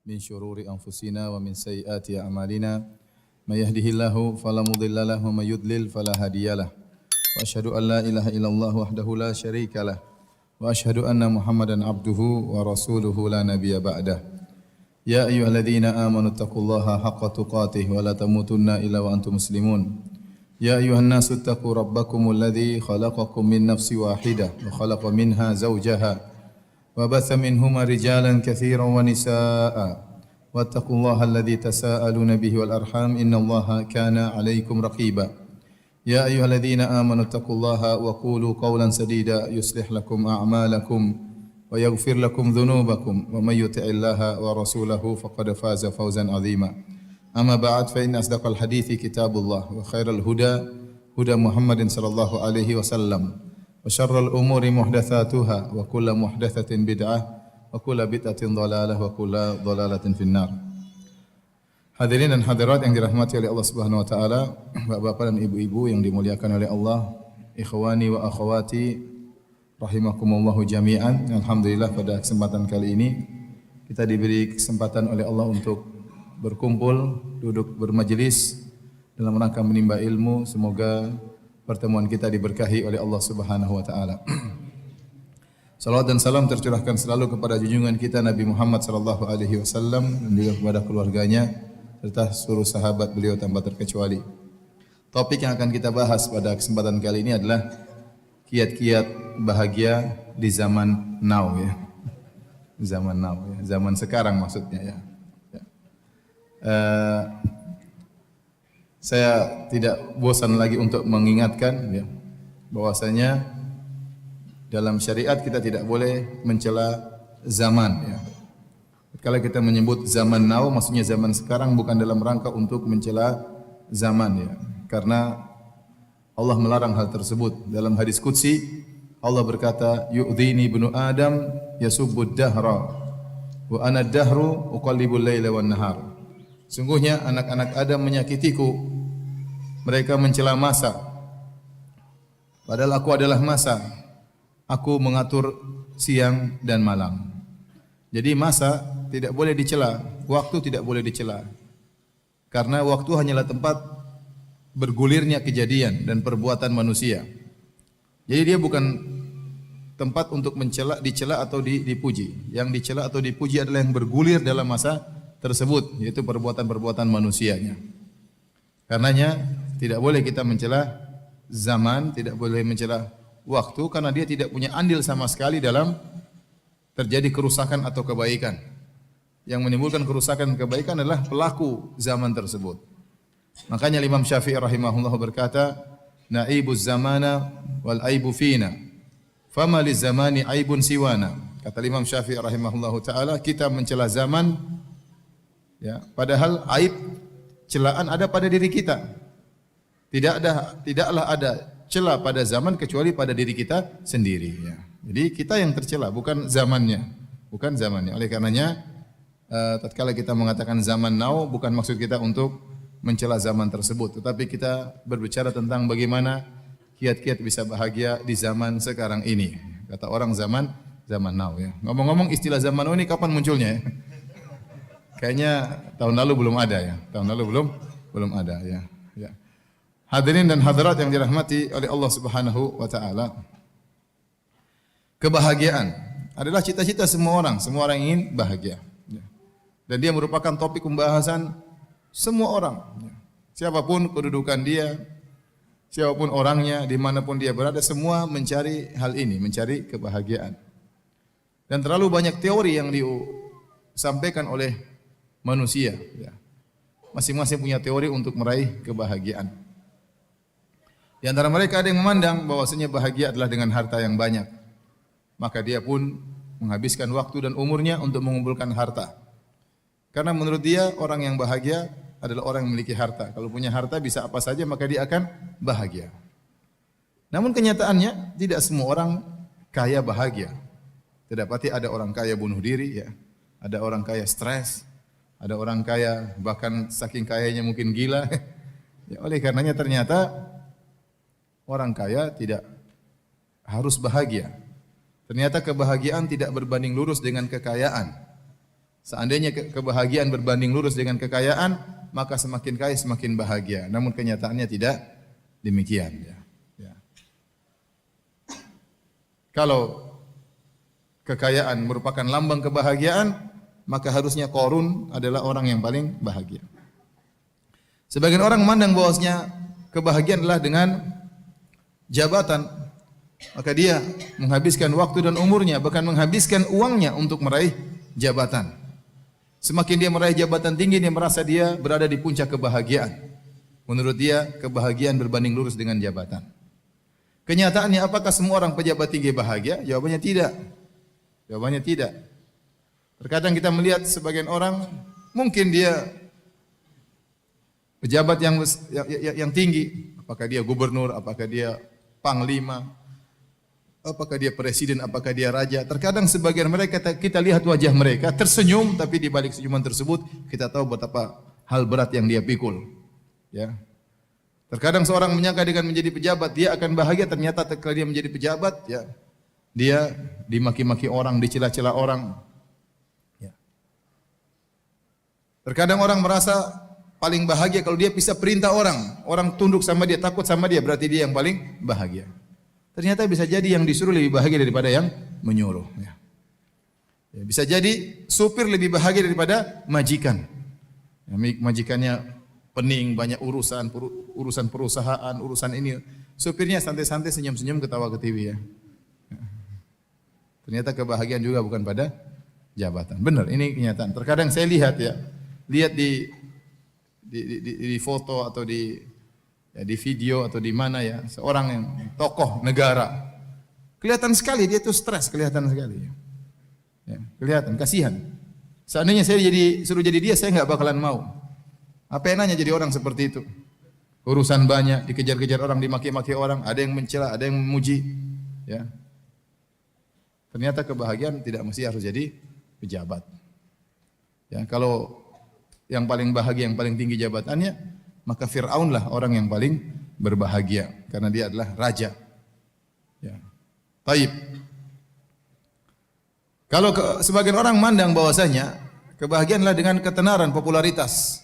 من شرور أنفسنا ومن سيئات أعمالنا من يهده الله فلا مضل له ومن يضلل فلا هادي له وأشهد أن لا إله إلا الله وحده لا شريك له وأشهد أن محمدا عبده ورسوله لا نبي بعده يا أيها الذين آمنوا اتقوا الله حق تقاته ولا تموتن إلا وأنتم مسلمون يا أيها الناس اتقوا ربكم الذي خلقكم من نفس واحدة وخلق منها زوجها وبث منهما رجالا كثيرا ونساء واتقوا الله الذي تساءلون به والأرحام إن الله كان عليكم رقيبا يا أيها الذين آمنوا اتقوا الله وقولوا قولا سديدا يصلح لكم أعمالكم ويغفر لكم ذنوبكم ومن يطع الله ورسوله فقد فاز فوزا عظيما أما بعد فإن أصدق الحديث كتاب الله وخير الهدى هدى محمد صلى الله عليه وسلم وشر الأمور محدثاتها وكل محدثة بدعة وكل بدعة ضلالة وكل ضلالة في النار. Hadirin dan hadirat yang dirahmati oleh Allah Subhanahu wa taala, Bapak-bapak dan ibu-ibu yang dimuliakan oleh Allah, ikhwani wa akhwati rahimakumullahu jami'an. Alhamdulillah pada kesempatan kali ini kita diberi kesempatan oleh Allah untuk berkumpul, duduk bermajelis dalam rangka menimba ilmu. Semoga pertemuan kita diberkahi oleh Allah Subhanahu wa taala. Salawat dan salam tercurahkan selalu kepada junjungan kita Nabi Muhammad sallallahu alaihi wasallam dan juga kepada keluarganya serta seluruh sahabat beliau tanpa terkecuali. Topik yang akan kita bahas pada kesempatan kali ini adalah kiat-kiat bahagia di zaman now ya. Zaman now ya, zaman sekarang maksudnya ya. Saya tidak bosan lagi untuk mengingatkan ya, bahwasanya dalam syariat kita tidak boleh mencela zaman ya. Kalau kita menyebut zaman now maksudnya zaman sekarang bukan dalam rangka untuk mencela zaman ya. Karena Allah melarang hal tersebut. Dalam hadis qudsi Allah berkata, "Yu'dhini ibnu Adam yasubbud dahra wa ana ad-dahru uqallibul laila wan nahar." Sungguhnya anak-anak Adam menyakitiku. Mereka mencela masa. Padahal aku adalah masa. Aku mengatur siang dan malam. Jadi masa tidak boleh dicela, waktu tidak boleh dicela. Karena waktu hanyalah tempat bergulirnya kejadian dan perbuatan manusia. Jadi dia bukan tempat untuk dicela atau dipuji. Yang dicela atau dipuji adalah yang bergulir dalam masa tersebut, yaitu perbuatan-perbuatan manusianya. Karenanya tidak boleh kita mencela zaman, tidak boleh mencela waktu karena dia tidak punya andil sama sekali dalam terjadi kerusakan atau kebaikan. Yang menimbulkan kerusakan dan kebaikan adalah pelaku zaman tersebut. Makanya Imam Syafi'i rahimahullah berkata, "Naibuz zamana wal aibu fina. Fama liz zamani aibun siwana." Kata Imam Syafi'i rahimahullah taala, kita mencela zaman ya, padahal aib celaan ada pada diri kita. Tidaklah ada celah pada zaman kecuali pada diri kita sendiri ya. Jadi kita yang tercela bukan zamannya, bukan zamannya. Oleh karenanya tatkala kita mengatakan zaman now bukan maksud kita untuk mencela zaman tersebut, tetapi kita berbicara tentang bagaimana kiat-kiat bisa bahagia di zaman sekarang ini. Kata orang zaman now ya. Ngomong-ngomong istilah zaman now ini kapan munculnya ya? Kayaknya tahun lalu belum ada ya. Tahun lalu belum ada ya. Ya. Hadirin dan hadirat yang dirahmati oleh Allah Subhanahu wa taala. Kebahagiaan adalah cita-cita semua orang ingin bahagia. Ya. Dan dia merupakan topik pembahasan semua orang. Ya. Siapapun kedudukan dia, siapapun orangnya, dimanapun dia berada, semua mencari hal ini, mencari kebahagiaan. Dan terlalu banyak teori yang disampaikan oleh manusia. Ya. Masing-masing punya teori untuk meraih kebahagiaan. Di antara mereka ada yang memandang bahwasanya bahagia adalah dengan harta yang banyak. Maka dia pun menghabiskan waktu dan umurnya untuk mengumpulkan harta. Karena menurut dia orang yang bahagia adalah orang yang memiliki harta. Kalau punya harta bisa apa saja maka dia akan bahagia. Namun kenyataannya tidak semua orang kaya bahagia. Terdapati ada orang kaya bunuh diri ya. Ada orang kaya stres. Ada orang kaya bahkan saking kayanya mungkin gila. Ya, oleh karenanya ternyata orang kaya tidak harus bahagia. Ternyata kebahagiaan tidak berbanding lurus dengan kekayaan. Seandainya kebahagiaan berbanding lurus dengan kekayaan, maka semakin kaya semakin bahagia. Namun kenyataannya tidak demikian. Ya. Ya. Kalau kekayaan merupakan lambang kebahagiaan, maka harusnya Qarun adalah orang yang paling bahagia. Sebagian orang memandang bahwasanya kebahagiaan adalah dengan jabatan, maka dia menghabiskan waktu dan umurnya, bahkan menghabiskan uangnya untuk meraih jabatan. Semakin dia meraih jabatan tinggi, dia merasa dia berada di puncak kebahagiaan. Menurut dia, kebahagiaan berbanding lurus dengan jabatan. Kenyataannya, apakah semua orang pejabat tinggi bahagia? Jawabannya tidak. Jawabannya tidak. Terkadang kita melihat sebagian orang, mungkin dia pejabat yang tinggi. Apakah dia gubernur, apakah dia panglima, apakah dia presiden, apakah dia raja. Terkadang sebagian mereka kita lihat wajah mereka tersenyum, tapi di balik senyuman tersebut kita tahu betapa hal berat yang dia pikul. Ya. Terkadang seorang menyangka dengan menjadi pejabat dia akan bahagia, ternyata ketika dia menjadi pejabat, ya, dia dimaki-maki orang, dicela-cela orang. Ya. Terkadang orang merasa paling bahagia kalau dia bisa perintah orang, orang tunduk sama dia, takut sama dia, berarti dia yang paling bahagia. Ternyata bisa jadi yang disuruh lebih bahagia daripada yang menyuruh. Ya. Ya, bisa jadi supir lebih bahagia daripada majikan. Ya, majikannya pening, banyak urusan perusahaan, urusan ini. Supirnya santai-santai, senyum-senyum, ketawa-ketiwi. Ya. Ternyata kebahagiaan juga bukan pada jabatan. Benar, ini kenyataan. Terkadang saya lihat di foto atau di video atau di mana ya, seorang yang tokoh negara. Kelihatan sekali dia itu stres, kelihatan sekali. Ya, kelihatan, kasihan. Seandainya saya suruh jadi dia, saya enggak bakalan mau. Apa enaknya jadi orang seperti itu? Urusan banyak, dikejar-kejar orang, dimaki-maki orang, ada yang mencela, ada yang memuji, ya. Ternyata kebahagiaan tidak mesti harus jadi pejabat. Ya, kalau yang paling bahagia, yang paling tinggi jabatannya, maka Fir'aun lah orang yang paling berbahagia karena dia adalah raja. Ya. Taib. Kalau sebagian orang mandang bahwasanya kebahagiaan adalah dengan ketenaran, popularitas,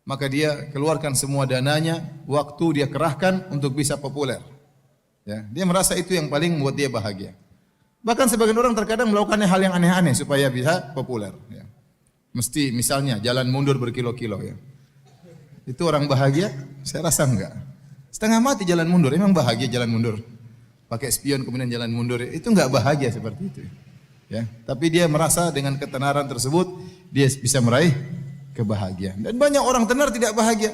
maka dia keluarkan semua dananya, waktu dia kerahkan untuk bisa populer. Ya. Dia merasa itu yang paling membuat dia bahagia. Bahkan sebagian orang terkadang melakukan hal yang aneh-aneh supaya bisa populer. Ya. Mesti misalnya jalan mundur berkilo-kilo. Ya. Itu orang bahagia? Saya rasa enggak. Setengah mati jalan mundur, emang bahagia jalan mundur? Pakai spion kemudian jalan mundur, itu enggak bahagia seperti itu. Ya, tapi dia merasa dengan ketenaran tersebut dia bisa meraih kebahagiaan. Dan banyak orang tenar tidak bahagia.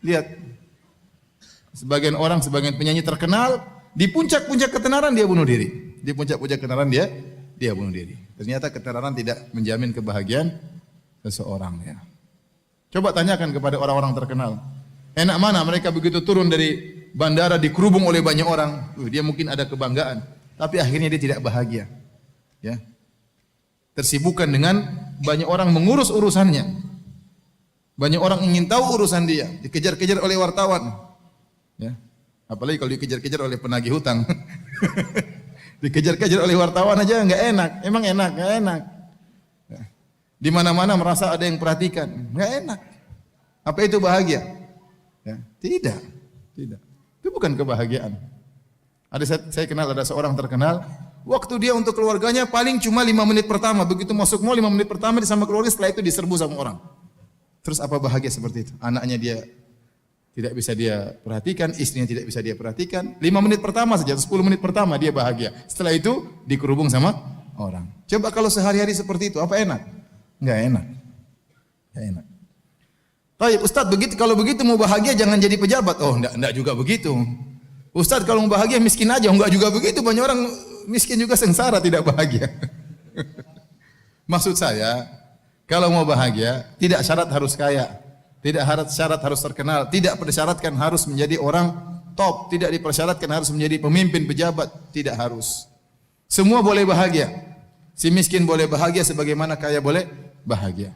Lihat, sebagian orang, sebagian penyanyi terkenal di puncak-puncak ketenaran dia bunuh diri. Di puncak-puncak ketenaran dia bunuh diri. Ternyata ketenaran tidak menjamin kebahagiaan seseorang. Ya. Coba tanyakan kepada orang-orang terkenal. Enak mana mereka begitu turun dari bandara dikerubung oleh banyak orang. Dia mungkin ada kebanggaan. Tapi akhirnya dia tidak bahagia. Ya. Tersibukkan dengan banyak orang mengurus urusannya. Banyak orang ingin tahu urusan dia. Dikejar-kejar oleh wartawan. Ya. Apalagi kalau dikejar-kejar oleh penagih hutang. Dikejar-kejar oleh wartawan aja enggak enak. Emang enak? Enggak enak. Di mana-mana merasa ada yang perhatikan, enggak enak. Apa itu bahagia? Ya, tidak. Itu bukan kebahagiaan. Saya kenal ada seorang terkenal, waktu dia untuk keluarganya paling cuma 5 menit pertama. Begitu masuk mall 5 menit pertama dia sama keluarga, setelah itu diserbu sama orang. Terus apa bahagia seperti itu? Anaknya dia tidak bisa dia perhatikan, istrinya tidak bisa dia perhatikan. 5 menit pertama saja, 10 menit pertama dia bahagia. Setelah itu dikerubung sama orang. Coba kalau sehari-hari seperti itu, apa enak? Enggak enak. Enggak enak. Baik, Ustaz, kalau begitu mau bahagia jangan jadi pejabat. Oh, enggak juga begitu. Ustaz, kalau mau bahagia miskin aja. Enggak juga begitu. Banyak orang miskin juga sengsara tidak bahagia. Maksud saya, kalau mau bahagia tidak syarat harus kaya, tidak syarat harus terkenal, tidak persyaratkan harus menjadi orang top, tidak dipersyaratkan harus menjadi pemimpin pejabat, tidak harus. Semua boleh bahagia. Si miskin boleh bahagia sebagaimana kaya boleh bahagia.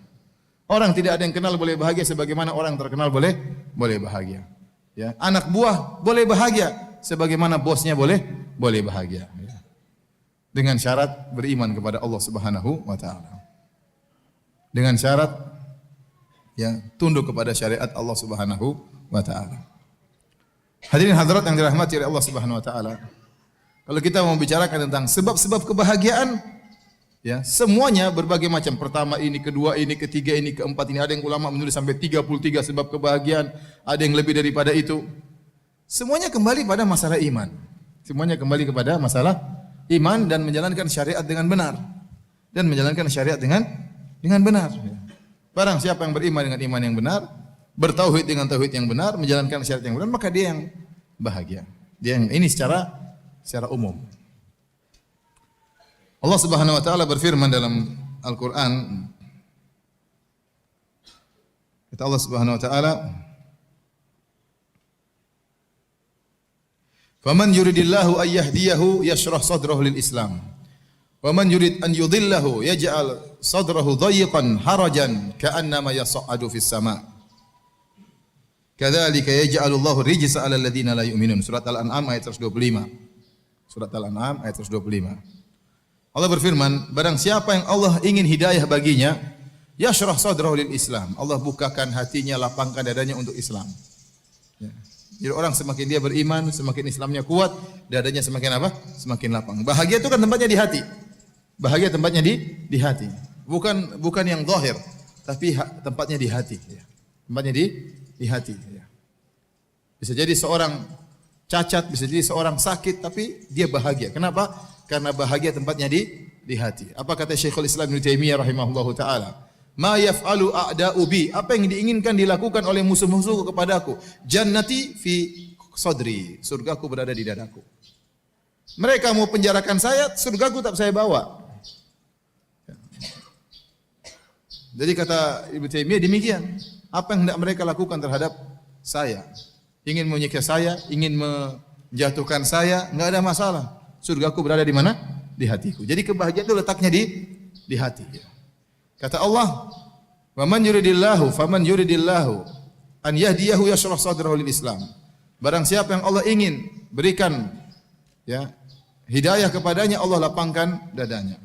Orang tidak ada yang kenal boleh bahagia sebagaimana orang terkenal boleh bahagia. Ya, anak buah boleh bahagia sebagaimana bosnya boleh bahagia. Ya. Dengan syarat beriman kepada Allah Subhanahu wa taala. dengan syarat ya tunduk kepada syariat Allah Subhanahu wa taala. Hadirin hadirat yang dirahmati oleh Allah Subhanahu wa taala. Kalau kita mau bicarakan tentang sebab-sebab kebahagiaan, ya, semuanya berbagai macam. Pertama ini, kedua ini, ketiga ini, keempat ini. Ada yang ulama menulis sampai 33 sebab kebahagiaan, ada yang lebih daripada itu. Semuanya kembali pada masalah iman. Semuanya kembali kepada masalah iman dan menjalankan syariat dengan benar. Dan menjalankan syariat dengan benar. Barang siapa yang beriman dengan iman yang benar, bertauhid dengan tauhid yang benar, menjalankan syariat yang benar, maka dia yang bahagia. Dia yang ini secara umum. Allah Subhanahu wa taala berfirman dalam Al-Qur'an, kata Allah Subhanahu wa taala, "Faman yuridillahu ay yahdiyahu yashrah sadrahu lil Islam. Wa man yurid an yudhillahu yaj'al sadrahu dhayiqan harajan ka'annama yas'adu fis sama'. Kadzalika yaj'alullahu rijsa 'alal ladzina la yu'minun." Surat Al-An'am ayat 125. Surat Al-An'am ayat 125. Allah berfirman, barang siapa yang Allah ingin hidayah baginya, yashrah sadrahu lil Islam. Allah bukakan hatinya, lapangkan dadanya untuk Islam. Ya. Jadi orang semakin dia beriman, semakin Islamnya kuat, dadanya semakin apa? Semakin lapang. Bahagia itu kan tempatnya di hati. Bahagia tempatnya di hati. Bukan yang zahir, tapi tempatnya di hati. Ya. Tempatnya di hati. Ya. Bisa jadi seorang cacat, bisa jadi seorang sakit, tapi dia bahagia. Kenapa? Karena bahagia tempatnya di hati. Apa kata Syekhul Islam Ibnu Taimiyah rahimahullahu taala? Ma yaf'alu a'da'u bi, apa yang diinginkan dilakukan oleh musuh-musuhku kepadaku. Jannati fi sadri, surgaku berada di dadaku. Mereka mau penjarakan saya, surgaku tak saya bawa. Jadi kata Ibnu Taimiyah demikian. Apa yang hendak mereka lakukan terhadap saya? Ingin menyiksa saya, ingin menjatuhkan saya, enggak ada masalah. Surgaku berada di mana? Di hatiku. Jadi kebahagiaan itu letaknya di hati. Kata Allah, "Wa man yuridillahu faman yuridillahu an yahdiyahu yashrah sadrahu lil Islam." Barang siapa yang Allah ingin berikan ya hidayah kepadanya, Allah lapangkan dadanya.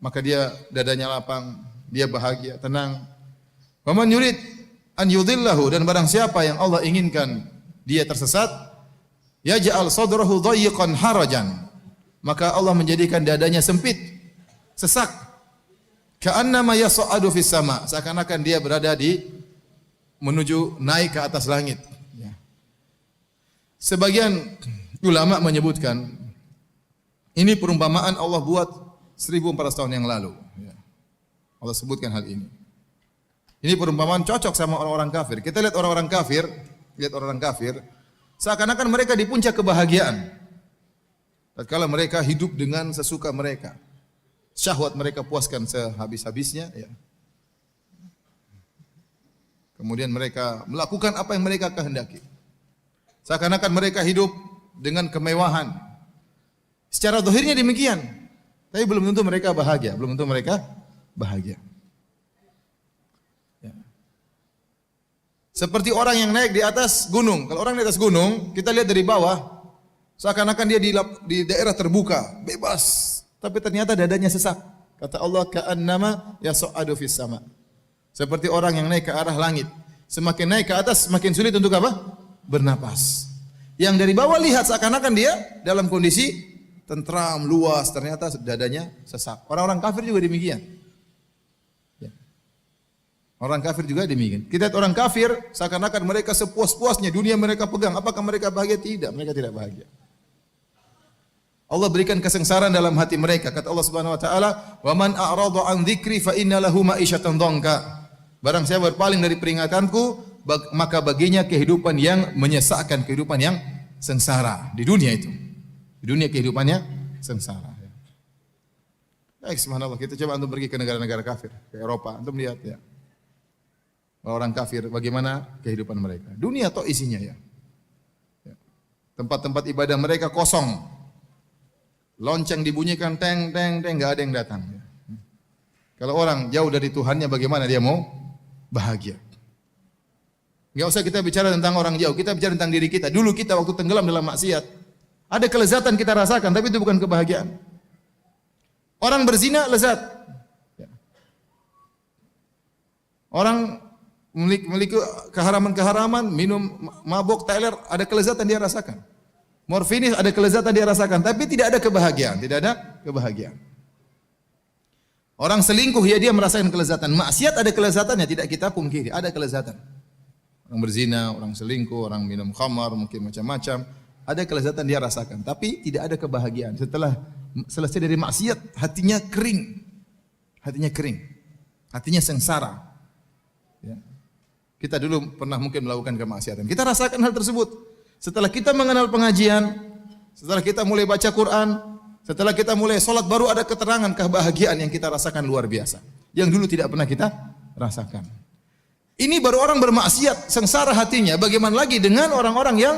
Maka dia dadanya lapang, dia bahagia, tenang. Wa man yurid an yudhillahu, dan barang siapa yang Allah inginkan dia tersesat, yaj'al sadrahu dhayiqan harajan, maka Allah menjadikan dadanya sempit, sesak. Ka'annama yas'adu fis sama', seakan-akan dia berada menuju naik ke atas langit. Ya. Sebagian ulama menyebutkan ini perumpamaan Allah buat 1400 tahun yang lalu. Ya. Allah sebutkan hal ini. Ini perumpamaan cocok sama orang-orang kafir. Kita lihat orang-orang kafir, seakan-akan mereka di puncak kebahagiaan. Tatkala mereka hidup dengan sesuka mereka, syahwat mereka puaskan sehabis-habisnya, ya. Kemudian mereka melakukan apa yang mereka kehendaki. Seakan-akan mereka hidup dengan kemewahan. Secara zahirnya demikian, tapi belum tentu mereka bahagia, Ya. Seperti orang yang naik di atas gunung. Kalau orang di atas gunung, kita lihat dari bawah, seakan-akan dia di daerah terbuka, bebas. Tapi ternyata dadanya sesak. Kata Allah, ka'annama yas'adu fis sama'. Seperti orang yang naik ke arah langit. Semakin naik ke atas, semakin sulit untuk apa? Bernapas. Yang dari bawah lihat seakan-akan dia dalam kondisi tentram, luas. Ternyata dadanya sesak. Orang-orang kafir juga demikian. Ya. Orang kafir juga demikian. Kita lihat orang kafir, seakan-akan mereka sepuas-puasnya. Dunia mereka pegang. Apakah mereka bahagia? Tidak. Mereka tidak bahagia. Allah berikan kesengsaraan dalam hati mereka. Kata Allah Subhanahu wa taala, "Wa man a'rada 'an dzikri fa inna lahu ma'isyatan dhanka." Barang siapa berpaling dari peringatanku, maka baginya kehidupan yang menyesakkan, kehidupan yang sengsara di dunia itu. Di dunia kehidupannya sengsara. Baik, subhanallah, kita coba antum pergi ke negara-negara kafir, ke Eropa, antum lihat ya. Orang kafir bagaimana kehidupan mereka. Dunia toh isinya ya. Tempat-tempat ibadah mereka kosong. Lonceng dibunyikan teng teng teng, enggak ada yang datang. Kalau orang jauh dari Tuhannya, bagaimana dia mau bahagia? Enggak usah kita bicara tentang orang jauh, kita bicara tentang diri kita. Dulu kita waktu tenggelam dalam maksiat, ada kelezatan kita rasakan, tapi itu bukan kebahagiaan. Orang berzina lezat. Orang memiliki keharaman-keharaman, minum mabuk, teler, ada kelezatan dia rasakan. Morfinis ada kelezatan dia rasakan, tapi tidak ada kebahagiaan, tidak ada kebahagiaan. Orang selingkuh ya dia merasakan kelezatan. Maksiat ada kelezatannya, tidak kita pungkiri, ada kelezatan. Orang berzina, orang selingkuh, orang minum khamar, mungkin macam-macam, ada kelezatan dia rasakan, tapi tidak ada kebahagiaan. Setelah selesai dari maksiat, hatinya kering. Hatinya kering. Hatinya sengsara. Ya. Kita dulu pernah mungkin melakukan kemaksiatan. Kita rasakan hal tersebut. Setelah kita mengenal pengajian, setelah kita mulai baca Quran, setelah kita mulai sholat, baru ada keterangan kebahagiaan yang kita rasakan luar biasa. Yang dulu tidak pernah kita rasakan. Ini baru orang bermaksiat, sengsara hatinya. Bagaimana lagi dengan orang-orang yang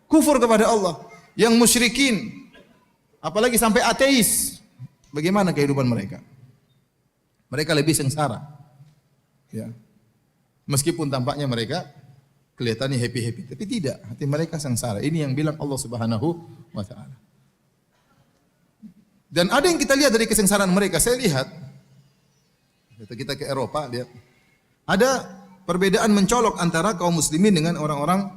kufur kepada Allah, yang musyrikin, apalagi sampai ateis. Bagaimana kehidupan mereka? Mereka lebih sengsara. Ya. Meskipun tampaknya mereka kelihatannya happy-happy, tapi tidak, hati mereka sengsara. Ini yang bilang Allah Subhanahu wa taala. Dan ada yang kita lihat dari kesengsaraan mereka. Saya lihat, kita ke Eropa, lihat. Ada perbedaan mencolok antara kaum muslimin dengan orang-orang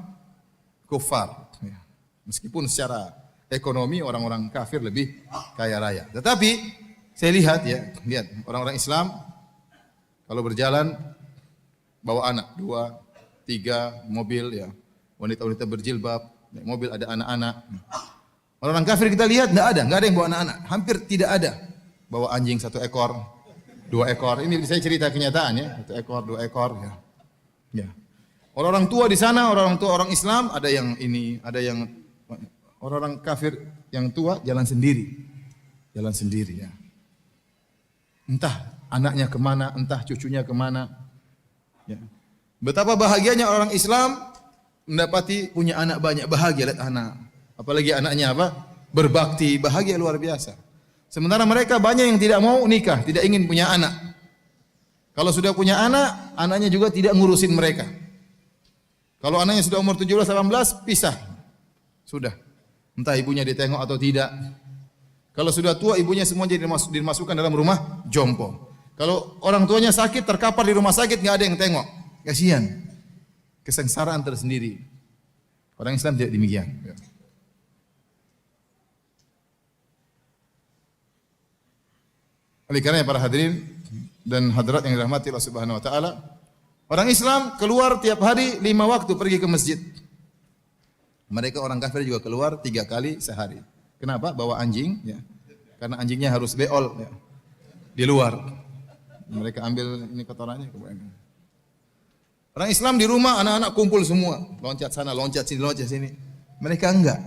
kufar. Ya. Meskipun secara ekonomi orang-orang kafir lebih kaya raya. Tetapi saya lihat ya, lihat orang-orang Islam kalau berjalan bawa anak 2, 3 mobil ya. Wanita-wanita berjilbab, naik mobil ada anak-anak. Orang kafir kita lihat enggak ada yang bawa anak-anak, hampir tidak ada. Bawa anjing 1 ekor, 2 ekor. Ini saya cerita kenyataan ya, 1 ekor, 2 ekor ya. Ya. Orang-orang tua di sana, orang-orang tua orang Islam ada yang ini, ada yang orang-orang kafir yang tua jalan sendiri. Jalan sendiri ya. Entah anaknya kemana, entah cucunya kemana. Ya. Betapa bahagianya orang Islam mendapati punya anak banyak, bahagia lihat anak. Apalagi anaknya apa? Berbakti, bahagia luar biasa. Sementara mereka banyak yang tidak mau nikah, tidak ingin punya anak. Kalau sudah punya anak, anaknya juga tidak ngurusin mereka. Kalau anaknya sudah umur 17, 18, pisah. Sudah. Entah ibunya ditengok atau tidak. Kalau sudah tua, ibunya semua jadi dimasukkan dalam rumah jompo. Kalau orang tuanya sakit, terkapar di rumah sakit, nggak ada yang tengok. Kasihan. Kesengsaraan tersendiri. Orang Islam tidak demikian. Oleh karena para hadirin dan hadirat yang dirahmati Allah Subhanahu wa taala, orang Islam keluar tiap hari 5 waktu pergi ke masjid. Mereka orang kafir juga keluar 3 kali sehari. Kenapa? Bawa anjing ya. Karena anjingnya harus beol ya. Di luar. Mereka ambil ini kotorannya kemudian. Orang Islam di rumah anak-anak kumpul semua, loncat sana, loncat sini, loncat sini. Mereka enggak.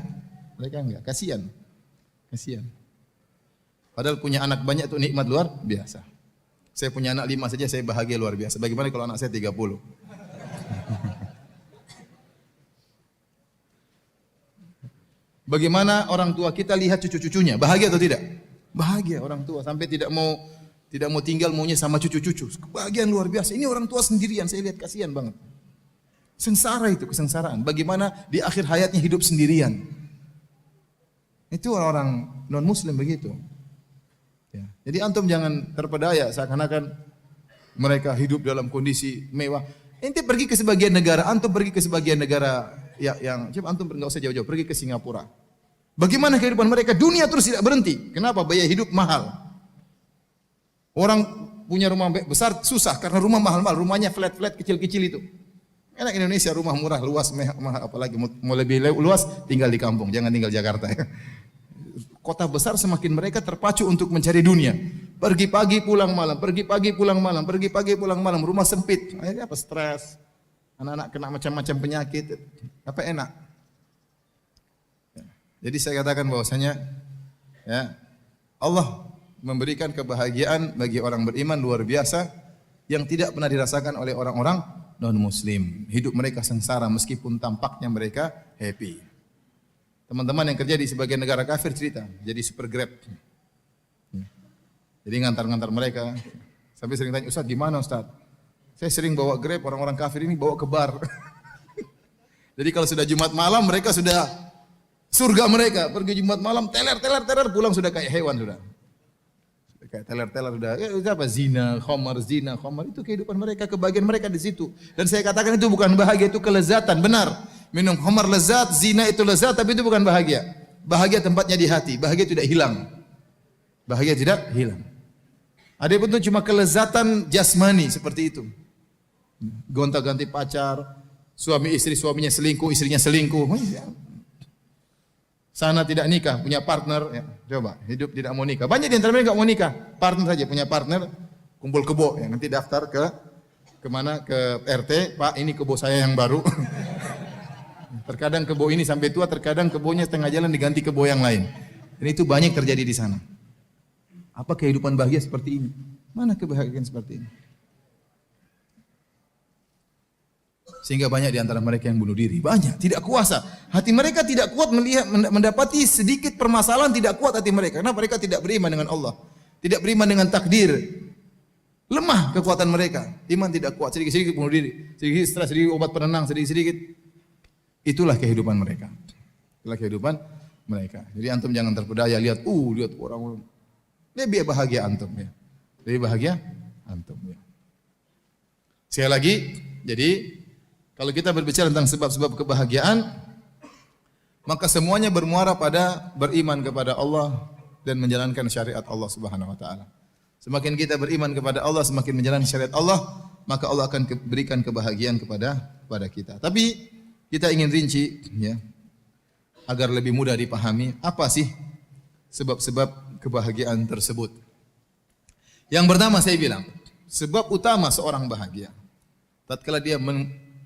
Mereka enggak. Kasihan. Kasihan. Padahal punya anak banyak itu nikmat luar biasa. Saya punya anak 5 saja saya bahagia luar biasa. Bagaimana kalau anak saya 30? Bagaimana orang tua kita lihat cucu-cucunya? Bahagia atau tidak? Bahagia orang tua sampai tidak mau tinggal, maunya sama cucu-cucu. Kebahagiaan luar biasa. Ini orang tua sendirian, saya lihat kasihan banget. Sengsara itu, kesengsaraan. Bagaimana di akhir hayatnya hidup sendirian. Itu orang non muslim begitu. Ya. Jadi antum jangan terpedaya seakan-akan mereka hidup dalam kondisi mewah. Ente pergi ke sebagian negara, antum pergi ke sebagian negara yang coba antum enggak usah jauh-jauh, pergi ke Singapura. Bagaimana kehidupan mereka? Dunia terus tidak berhenti. Kenapa? Biaya hidup mahal. Orang punya rumah besar susah karena rumah mahal-mahal, rumahnya flat-flat kecil-kecil itu. Enak Indonesia rumah murah, luas, mahal, apalagi mau lebih luas tinggal di kampung, jangan tinggal Jakarta ya. Kota besar semakin mereka terpacu untuk mencari dunia. Pergi pagi pulang malam, pergi pagi pulang malam, pergi pagi pulang malam, rumah sempit. Akhirnya apa? Stres. Anak-anak kena macam-macam penyakit. Apa enak? Jadi saya katakan bahwasanya ya, Allah memberikan kebahagiaan bagi orang beriman luar biasa yang tidak pernah dirasakan oleh orang-orang non-muslim. Hidup mereka sengsara meskipun tampaknya mereka happy. Teman-teman yang kerja di sebagian negara kafir cerita, jadi super grab. Jadi ngantar-ngantar mereka. Sampai sering tanya, Ustaz gimana Ustaz? Saya sering bawa grab, orang-orang kafir ini bawa ke bar. Jadi kalau sudah Jumat malam mereka sudah surga mereka. Pergi Jumat malam, teler, pulang sudah kayak hewan sudah. Kayak teler-teler udah apa zina, khamar itu kehidupan mereka, kebahagiaan mereka di situ. Dan saya katakan itu bukan bahagia, itu kelezatan. Benar. Minum khamar lezat, zina itu lezat, tapi itu bukan bahagia. Bahagia tempatnya di hati. Bahagia tidak hilang. Bahagia tidak hilang. Ada pun itu cuma kelezatan jasmani seperti itu. Gonta-ganti pacar, suami istri, suaminya selingkuh, istrinya selingkuh. Sana tidak nikah, punya partner, ya. Coba hidup tidak mau nikah. Banyak di antara mereka enggak mau nikah, partner saja, punya partner, kumpul kebo, ya. Nanti daftar ke mana, ke RT, Pak, ini kebo saya yang baru. Terkadang kebo ini sampai tua, terkadang kebonya setengah jalan diganti kebo yang lain. Dan itu banyak terjadi di sana. Apa kehidupan bahagia seperti ini? Mana kebahagiaan seperti ini? Sehingga banyak di antara mereka yang bunuh diri. Banyak, tidak kuasa. Hati mereka tidak kuat melihat, mendapati sedikit permasalahan, tidak kuat hati mereka. Karena mereka tidak beriman dengan Allah. Tidak beriman dengan takdir. Lemah kekuatan mereka. Iman tidak kuat. Sedikit-sedikit bunuh diri. Sedikit stres, sedikit obat penenang, sedikit-sedikit. Itulah kehidupan mereka. Itulah kehidupan mereka. Jadi antum jangan terpedaya. Lihat orang. Lebih bahagia antum. Ya. Lebih bahagia antum. Ya. Sekali lagi, jadi kalau kita berbicara tentang sebab-sebab kebahagiaan, maka semuanya bermuara pada beriman kepada Allah dan menjalankan syariat Allah Subhanahu wa taala. Semakin kita beriman kepada Allah, semakin menjalankan syariat Allah, maka Allah akan berikan kebahagiaan kepada kita. Tapi kita ingin rinci ya, agar lebih mudah dipahami, apa sih sebab-sebab kebahagiaan tersebut? Yang pertama saya bilang, sebab utama seorang bahagia tatkala dia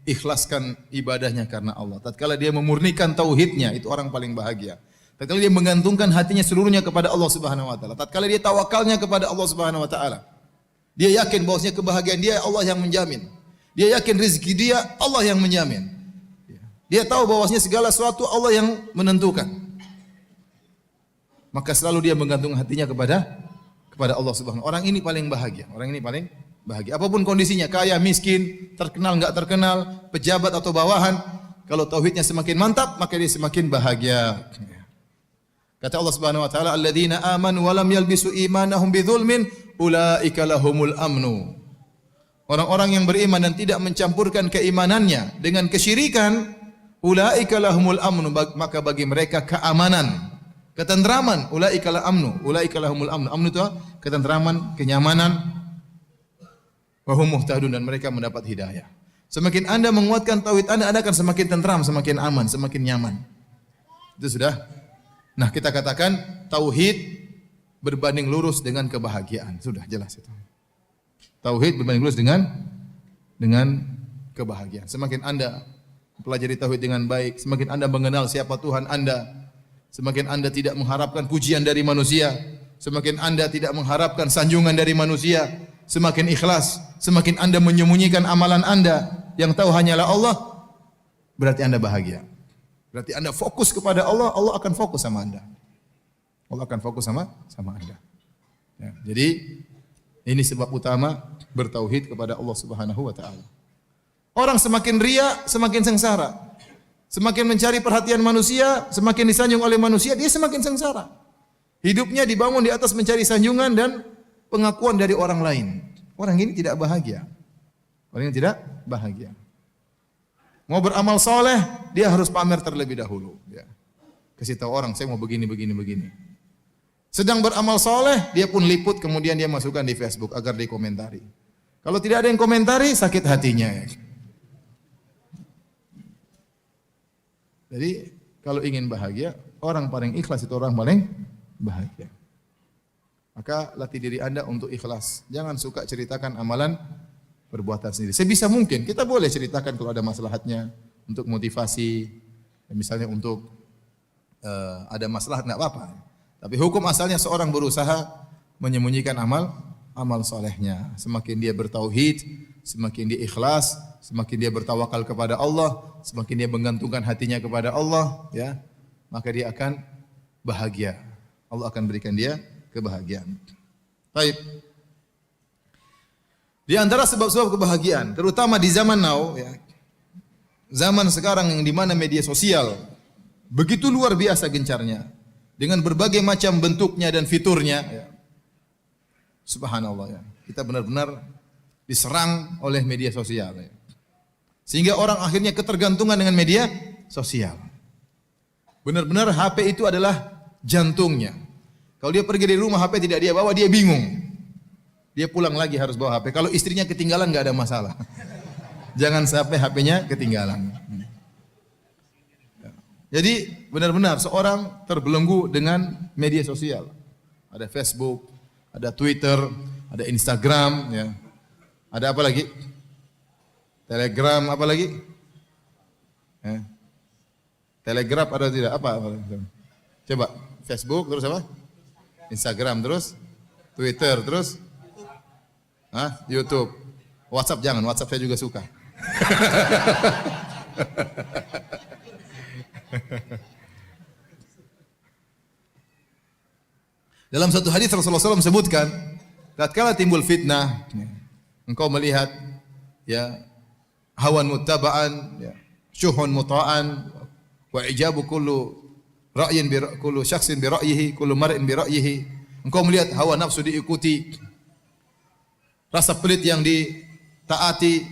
ikhlaskan ibadahnya karena Allah. Tatkala dia memurnikan tauhidnya, itu orang paling bahagia. Tatkala dia menggantungkan hatinya seluruhnya kepada Allah Subhanahu wa taala. Tatkala dia tawakalnya kepada Allah Subhanahu wa taala. Dia yakin bahwasanya kebahagiaan dia Allah yang menjamin. Dia yakin rezeki dia Allah yang menjamin. Dia tahu bahwasanya segala sesuatu Allah yang menentukan. Maka selalu dia menggantung hatinya kepada Allah Subhanahu. Orang ini paling bahagia. Orang ini paling bahagia. Apapun kondisinya, kaya, miskin, terkenal, enggak terkenal, pejabat atau bawahan, kalau tauhidnya semakin mantap, maka dia semakin bahagia. Kata Allah Subhanahu wa taala, "Alladzina amanu wa lam yalbisu imanahum bidzulmin, ulaika lahumul amnu." Orang-orang yang beriman dan tidak mencampurkan keimanannya dengan kesyirikan, ulaika lahumul amnu, maka bagi mereka keamanan, ketentraman. Ulaika la amnu, ulaika lahumul amnu. Amnu itu ketentraman, kenyamanan. Wahum muhtadun, dan mereka mendapat hidayah. Semakin Anda menguatkan tauhid Anda akan semakin tentram, semakin aman, semakin nyaman. Itu sudah. Nah, kita katakan tauhid berbanding lurus dengan kebahagiaan. Sudah jelas itu. Tauhid berbanding lurus dengan kebahagiaan. Semakin Anda pelajari tauhid dengan baik, semakin Anda mengenal siapa Tuhan Anda, semakin Anda tidak mengharapkan pujian dari manusia, semakin Anda tidak mengharapkan sanjungan dari manusia, semakin ikhlas, semakin Anda menyembunyikan amalan Anda yang tahu hanyalah Allah, berarti Anda bahagia. Berarti Anda fokus kepada Allah, Allah akan fokus sama Anda. Allah akan fokus sama Anda. Ya, jadi ini sebab utama bertauhid kepada Allah Subhanahu wa taala. Orang semakin ria, semakin sengsara. Semakin mencari perhatian manusia, semakin disanjung oleh manusia, dia semakin sengsara. Hidupnya dibangun di atas mencari sanjungan dan pengakuan dari orang lain. Orang ini tidak bahagia. Orang ini tidak bahagia. Mau beramal soleh, dia harus pamer terlebih dahulu. Ya. Kasih tahu orang, saya mau begini. Sedang beramal soleh, dia pun liput, kemudian dia masukkan di Facebook agar dikomentari. Kalau tidak ada yang komentari, sakit hatinya. Ya. Jadi, kalau ingin bahagia, orang paling ikhlas itu orang paling bahagia. Maka latih diri Anda untuk ikhlas. Jangan suka ceritakan amalan perbuatan sendiri. Sebisa mungkin kita boleh ceritakan kalau ada maslahatnya untuk motivasi, misalnya untuk ada maslahat enggak apa-apa. Tapi hukum asalnya seorang berusaha menyembunyikan amal solehnya. Semakin dia bertauhid, semakin dia ikhlas, semakin dia bertawakal kepada Allah, semakin dia menggantungkan hatinya kepada Allah, ya, maka dia akan bahagia. Allah akan berikan dia kebahagiaan. Baik. Di antara sebab-sebab kebahagiaan, terutama di zaman now, ya, zaman sekarang yang di mana media sosial begitu luar biasa gencarnya, dengan berbagai macam bentuknya dan fiturnya, ya. Subhanallah ya. Kita benar-benar diserang oleh media sosial ya. Sehingga orang akhirnya ketergantungan dengan media sosial. Benar-benar HP itu adalah jantungnya. Kalau dia pergi dari rumah HP tidak dia bawa, dia bingung. Dia pulang lagi harus bawa HP. Kalau istrinya ketinggalan enggak ada masalah. Jangan sampai HP-nya ketinggalan. Jadi benar-benar seorang terbelenggu dengan media sosial. Ada Facebook, ada Twitter, ada Instagram, ya. Ada apa lagi? Telegram, apa lagi? Telegraph ada tidak? Apa? Coba Facebook terus apa? Instagram terus, Twitter terus, YouTube, WhatsApp jangan, WhatsApp saya juga suka. Dalam satu hadis Rasulullah SAW sebutkan, tatkala timbul fitnah, engkau melihat ya hawan muttaba'an, ya, syuhun muta'an, wa ijabu kullu ra'yin bi kullu syakhsin bi ra'yihi, kullu mar'in bi ra'yihi. Engkau melihat hawa nafsu diikuti, rasa pelit yang ditaati,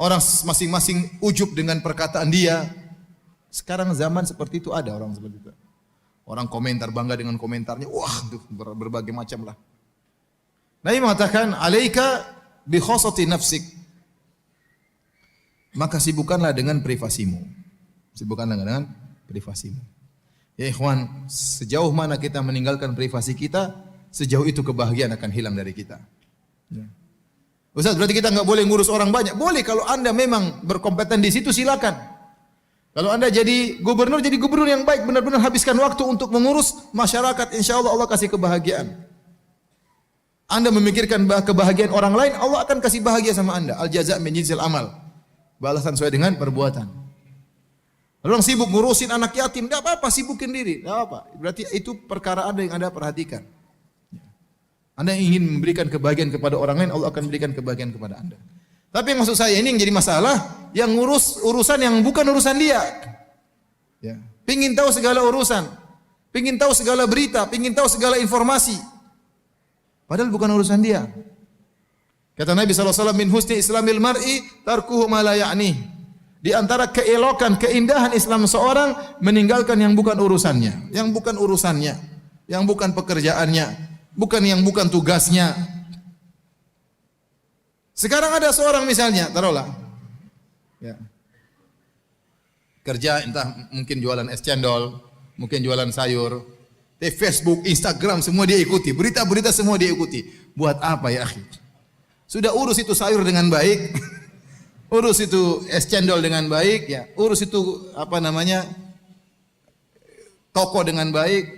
orang masing-masing ujub dengan perkataan dia. Sekarang zaman seperti itu ada orang seperti itu. Orang komentar bangga dengan komentarnya, wah, tuh berbagai macam lah. Nabi mengatakan, "Alaika bi khosati nafsik." Maka sibukkanlah dengan privasimu. Sibukkanlah dengan privasimu. Ya ikhwan, sejauh mana kita meninggalkan privasi kita, sejauh itu kebahagiaan akan hilang dari kita. Ya. Ustaz, berarti kita enggak boleh ngurus orang banyak? Boleh kalau Anda memang berkompeten di situ, silakan. Kalau Anda jadi gubernur yang baik, benar-benar habiskan waktu untuk mengurus masyarakat, insya Allah Allah kasih kebahagiaan. Anda memikirkan kebahagiaan orang lain, Allah akan kasih bahagia sama Anda. Al-jaza' min jinsil amal. Balasan sesuai dengan perbuatan. Orang sibuk ngurusin anak yatim, tidak apa-apa, sibukin diri, tidak apa. Berarti itu perkara Anda yang Anda perhatikan. Anda ingin memberikan kebahagiaan kepada orang lain, Allah akan berikan kebahagiaan kepada Anda. Tapi yang maksud saya ini yang jadi masalah, yang ngurus urusan yang bukan urusan dia. Ya. Pingin tahu segala urusan, pingin tahu segala berita, pingin tahu segala informasi. Padahal bukan urusan dia. Kata Nabi SAW, min husni islamil mar'i tarkuhu ma la ya'ni. Di antara keelokan, keindahan Islam seorang, meninggalkan yang bukan urusannya, yang bukan urusannya, yang bukan pekerjaannya, bukan tugasnya. Sekarang ada seorang misalnya, taruhlah, ya, kerja entah mungkin jualan es cendol, mungkin jualan sayur, di Facebook, Instagram semua dia ikuti, berita-berita semua dia ikuti. Buat apa ya akhi? Sudah urus itu sayur dengan baik, urus itu es cendol dengan baik, ya, urus itu apa namanya toko dengan baik.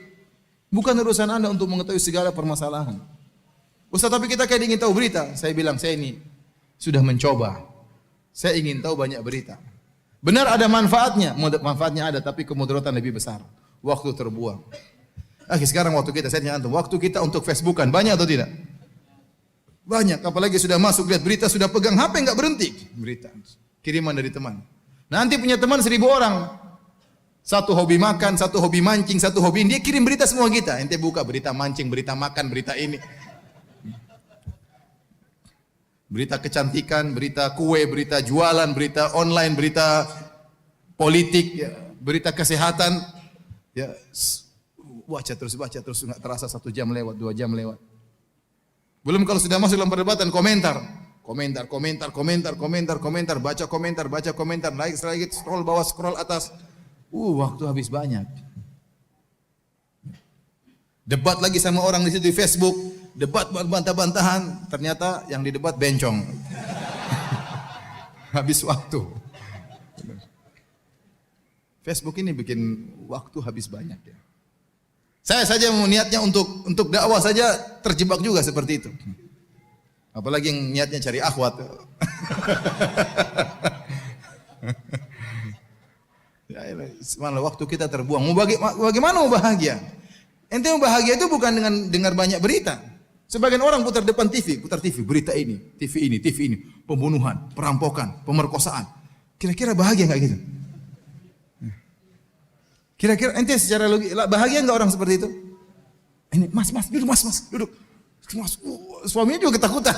Bukan urusan Anda untuk mengetahui segala permasalahan. Ustaz, tapi kita kayak ingin tahu berita. Saya bilang, saya ini sudah mencoba. Saya ingin tahu banyak berita. Benar ada manfaatnya, manfaatnya ada, tapi kemudaratan lebih besar. Waktu terbuang. Sekarang waktu kita, saya tanya antum, waktu kita untuk Facebookan banyak atau tidak? Banyak, apalagi sudah masuk lihat berita, sudah pegang HP enggak berhenti. Berita, kiriman dari teman. Nanti punya teman 1000 orang. Satu hobi makan, satu hobi mancing, satu hobi ini, dia kirim berita semua kita. Ente buka berita mancing, berita makan, berita ini. Berita kecantikan, berita kue, berita jualan, berita online, berita politik, ya, berita kesehatan. Ya, baca terus enggak terasa 1 jam lewat, 2 jam lewat. Belum kalau sudah masuk dalam perdebatan, komentar, baca komentar, like, scroll bawah, scroll atas. Waktu habis banyak. Debat lagi sama orang di situ di Facebook, debat bantah-bantahan, ternyata yang didebat bencong. Habis waktu. Facebook ini bikin waktu habis banyak ya. Saya saja mau niatnya untuk dakwah saja terjebak juga seperti itu. Apalagi yang niatnya cari akhwat. Malah waktu kita terbuang. Bagaimana mau bahagia? Ente mau bahagia itu bukan dengan dengar banyak berita. Sebagian orang putar depan TV, berita ini, TV ini, pembunuhan, perampokan, pemerkosaan. Kira-kira bahagia enggak gitu? Kira-kira ente secara logis bahagia enggak orang seperti itu? Ini mas, duduk mas, duduk. Suaminya juga ketakutan.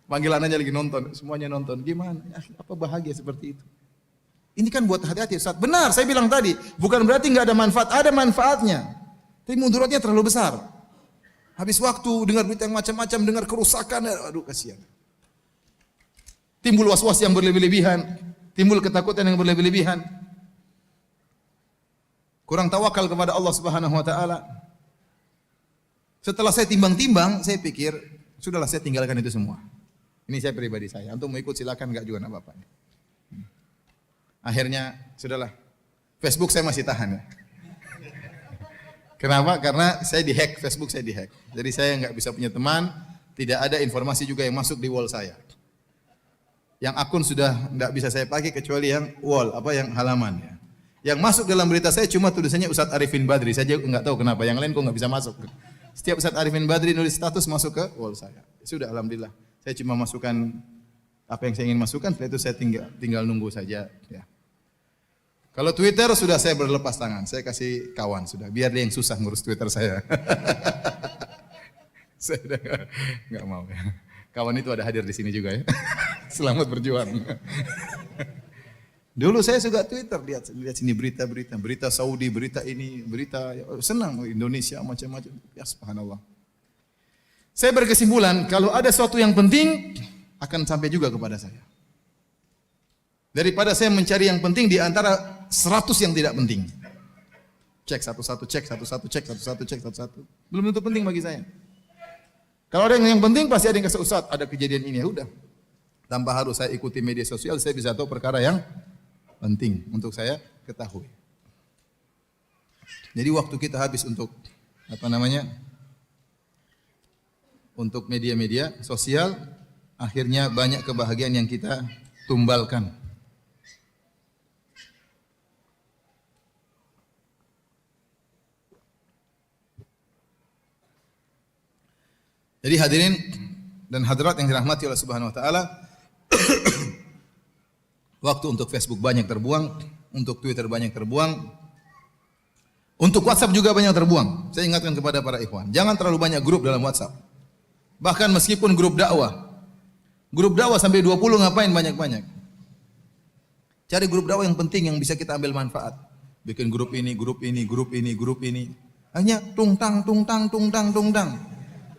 Panggilan aja lagi nonton, semuanya nonton. Gimana? Ya, apa bahagia seperti itu? Ini kan buat hati-hati Ustaz. Benar, saya bilang tadi, bukan berarti nggak ada manfaat, ada manfaatnya. Tapi mudaratnya terlalu besar. Habis waktu dengar berita yang macam-macam, dengar kerusakan, aduh kasihan. Timbul was-was yang berlebih-lebihan, timbul ketakutan yang berlebih-lebihan. Kurang tawakal kepada Allah Subhanahu wa taala. Setelah saya timbang-timbang, saya pikir, sudahlah saya tinggalkan itu semua. Ini saya pribadi saya. Antum mau ikut silakan, enggak juga enggak apa-apa. Akhirnya sudahlah. Facebook saya masih tahan ya. Kenapa? Karena saya dihack, Facebook saya dihack. Jadi saya enggak bisa punya teman, tidak ada informasi juga yang masuk di wall saya. Yang akun sudah enggak bisa saya pakai kecuali yang wall, yang halaman ya. Yang masuk dalam berita saya cuma tulisannya Ustadz Arifin Badri. Saya enggak tahu kenapa, yang lain kok enggak bisa masuk. Setiap Ustadz Arifin Badri nulis status masuk ke wall saya. Sudah alhamdulillah. Saya cuma masukkan apa yang saya ingin masukkan, setelah itu saya tinggal nunggu saja ya. Kalau Twitter sudah saya berlepas tangan, saya kasih kawan sudah, biar dia yang susah ngurus Twitter saya. Saya udah nggak mau ya. Kawan itu ada hadir di sini juga ya. Selamat berjuang. Dulu saya suka Twitter, lihat sini berita Saudi, berita ini, berita senang Indonesia macam-macam. Ya subhanallah. Saya berkesimpulan kalau ada sesuatu yang penting akan sampai juga kepada saya. Daripada saya mencari yang penting di antara 100 yang tidak penting. Cek satu-satu, cek satu-satu. Belum tentu penting bagi saya. Kalau ada yang penting pasti ada yang kasih Ustaz, ada kejadian ini, ya udah. Tanpa harus saya ikuti media sosial, saya bisa tahu perkara yang penting untuk saya ketahui. Jadi waktu kita habis untuk untuk media-media sosial, akhirnya banyak kebahagiaan yang kita tumbalkan. Jadi hadirin dan hadirat yang dirahmati oleh Subhanahu wa taala, waktu untuk Facebook banyak terbuang, untuk Twitter banyak terbuang, untuk WhatsApp juga banyak terbuang. Saya ingatkan kepada para ikhwan, jangan terlalu banyak grup dalam WhatsApp. Bahkan meskipun grup dakwah sampai 20 ngapain banyak-banyak. Cari grup dakwah yang penting yang bisa kita ambil manfaat. Bikin grup ini. Hanya tung tang.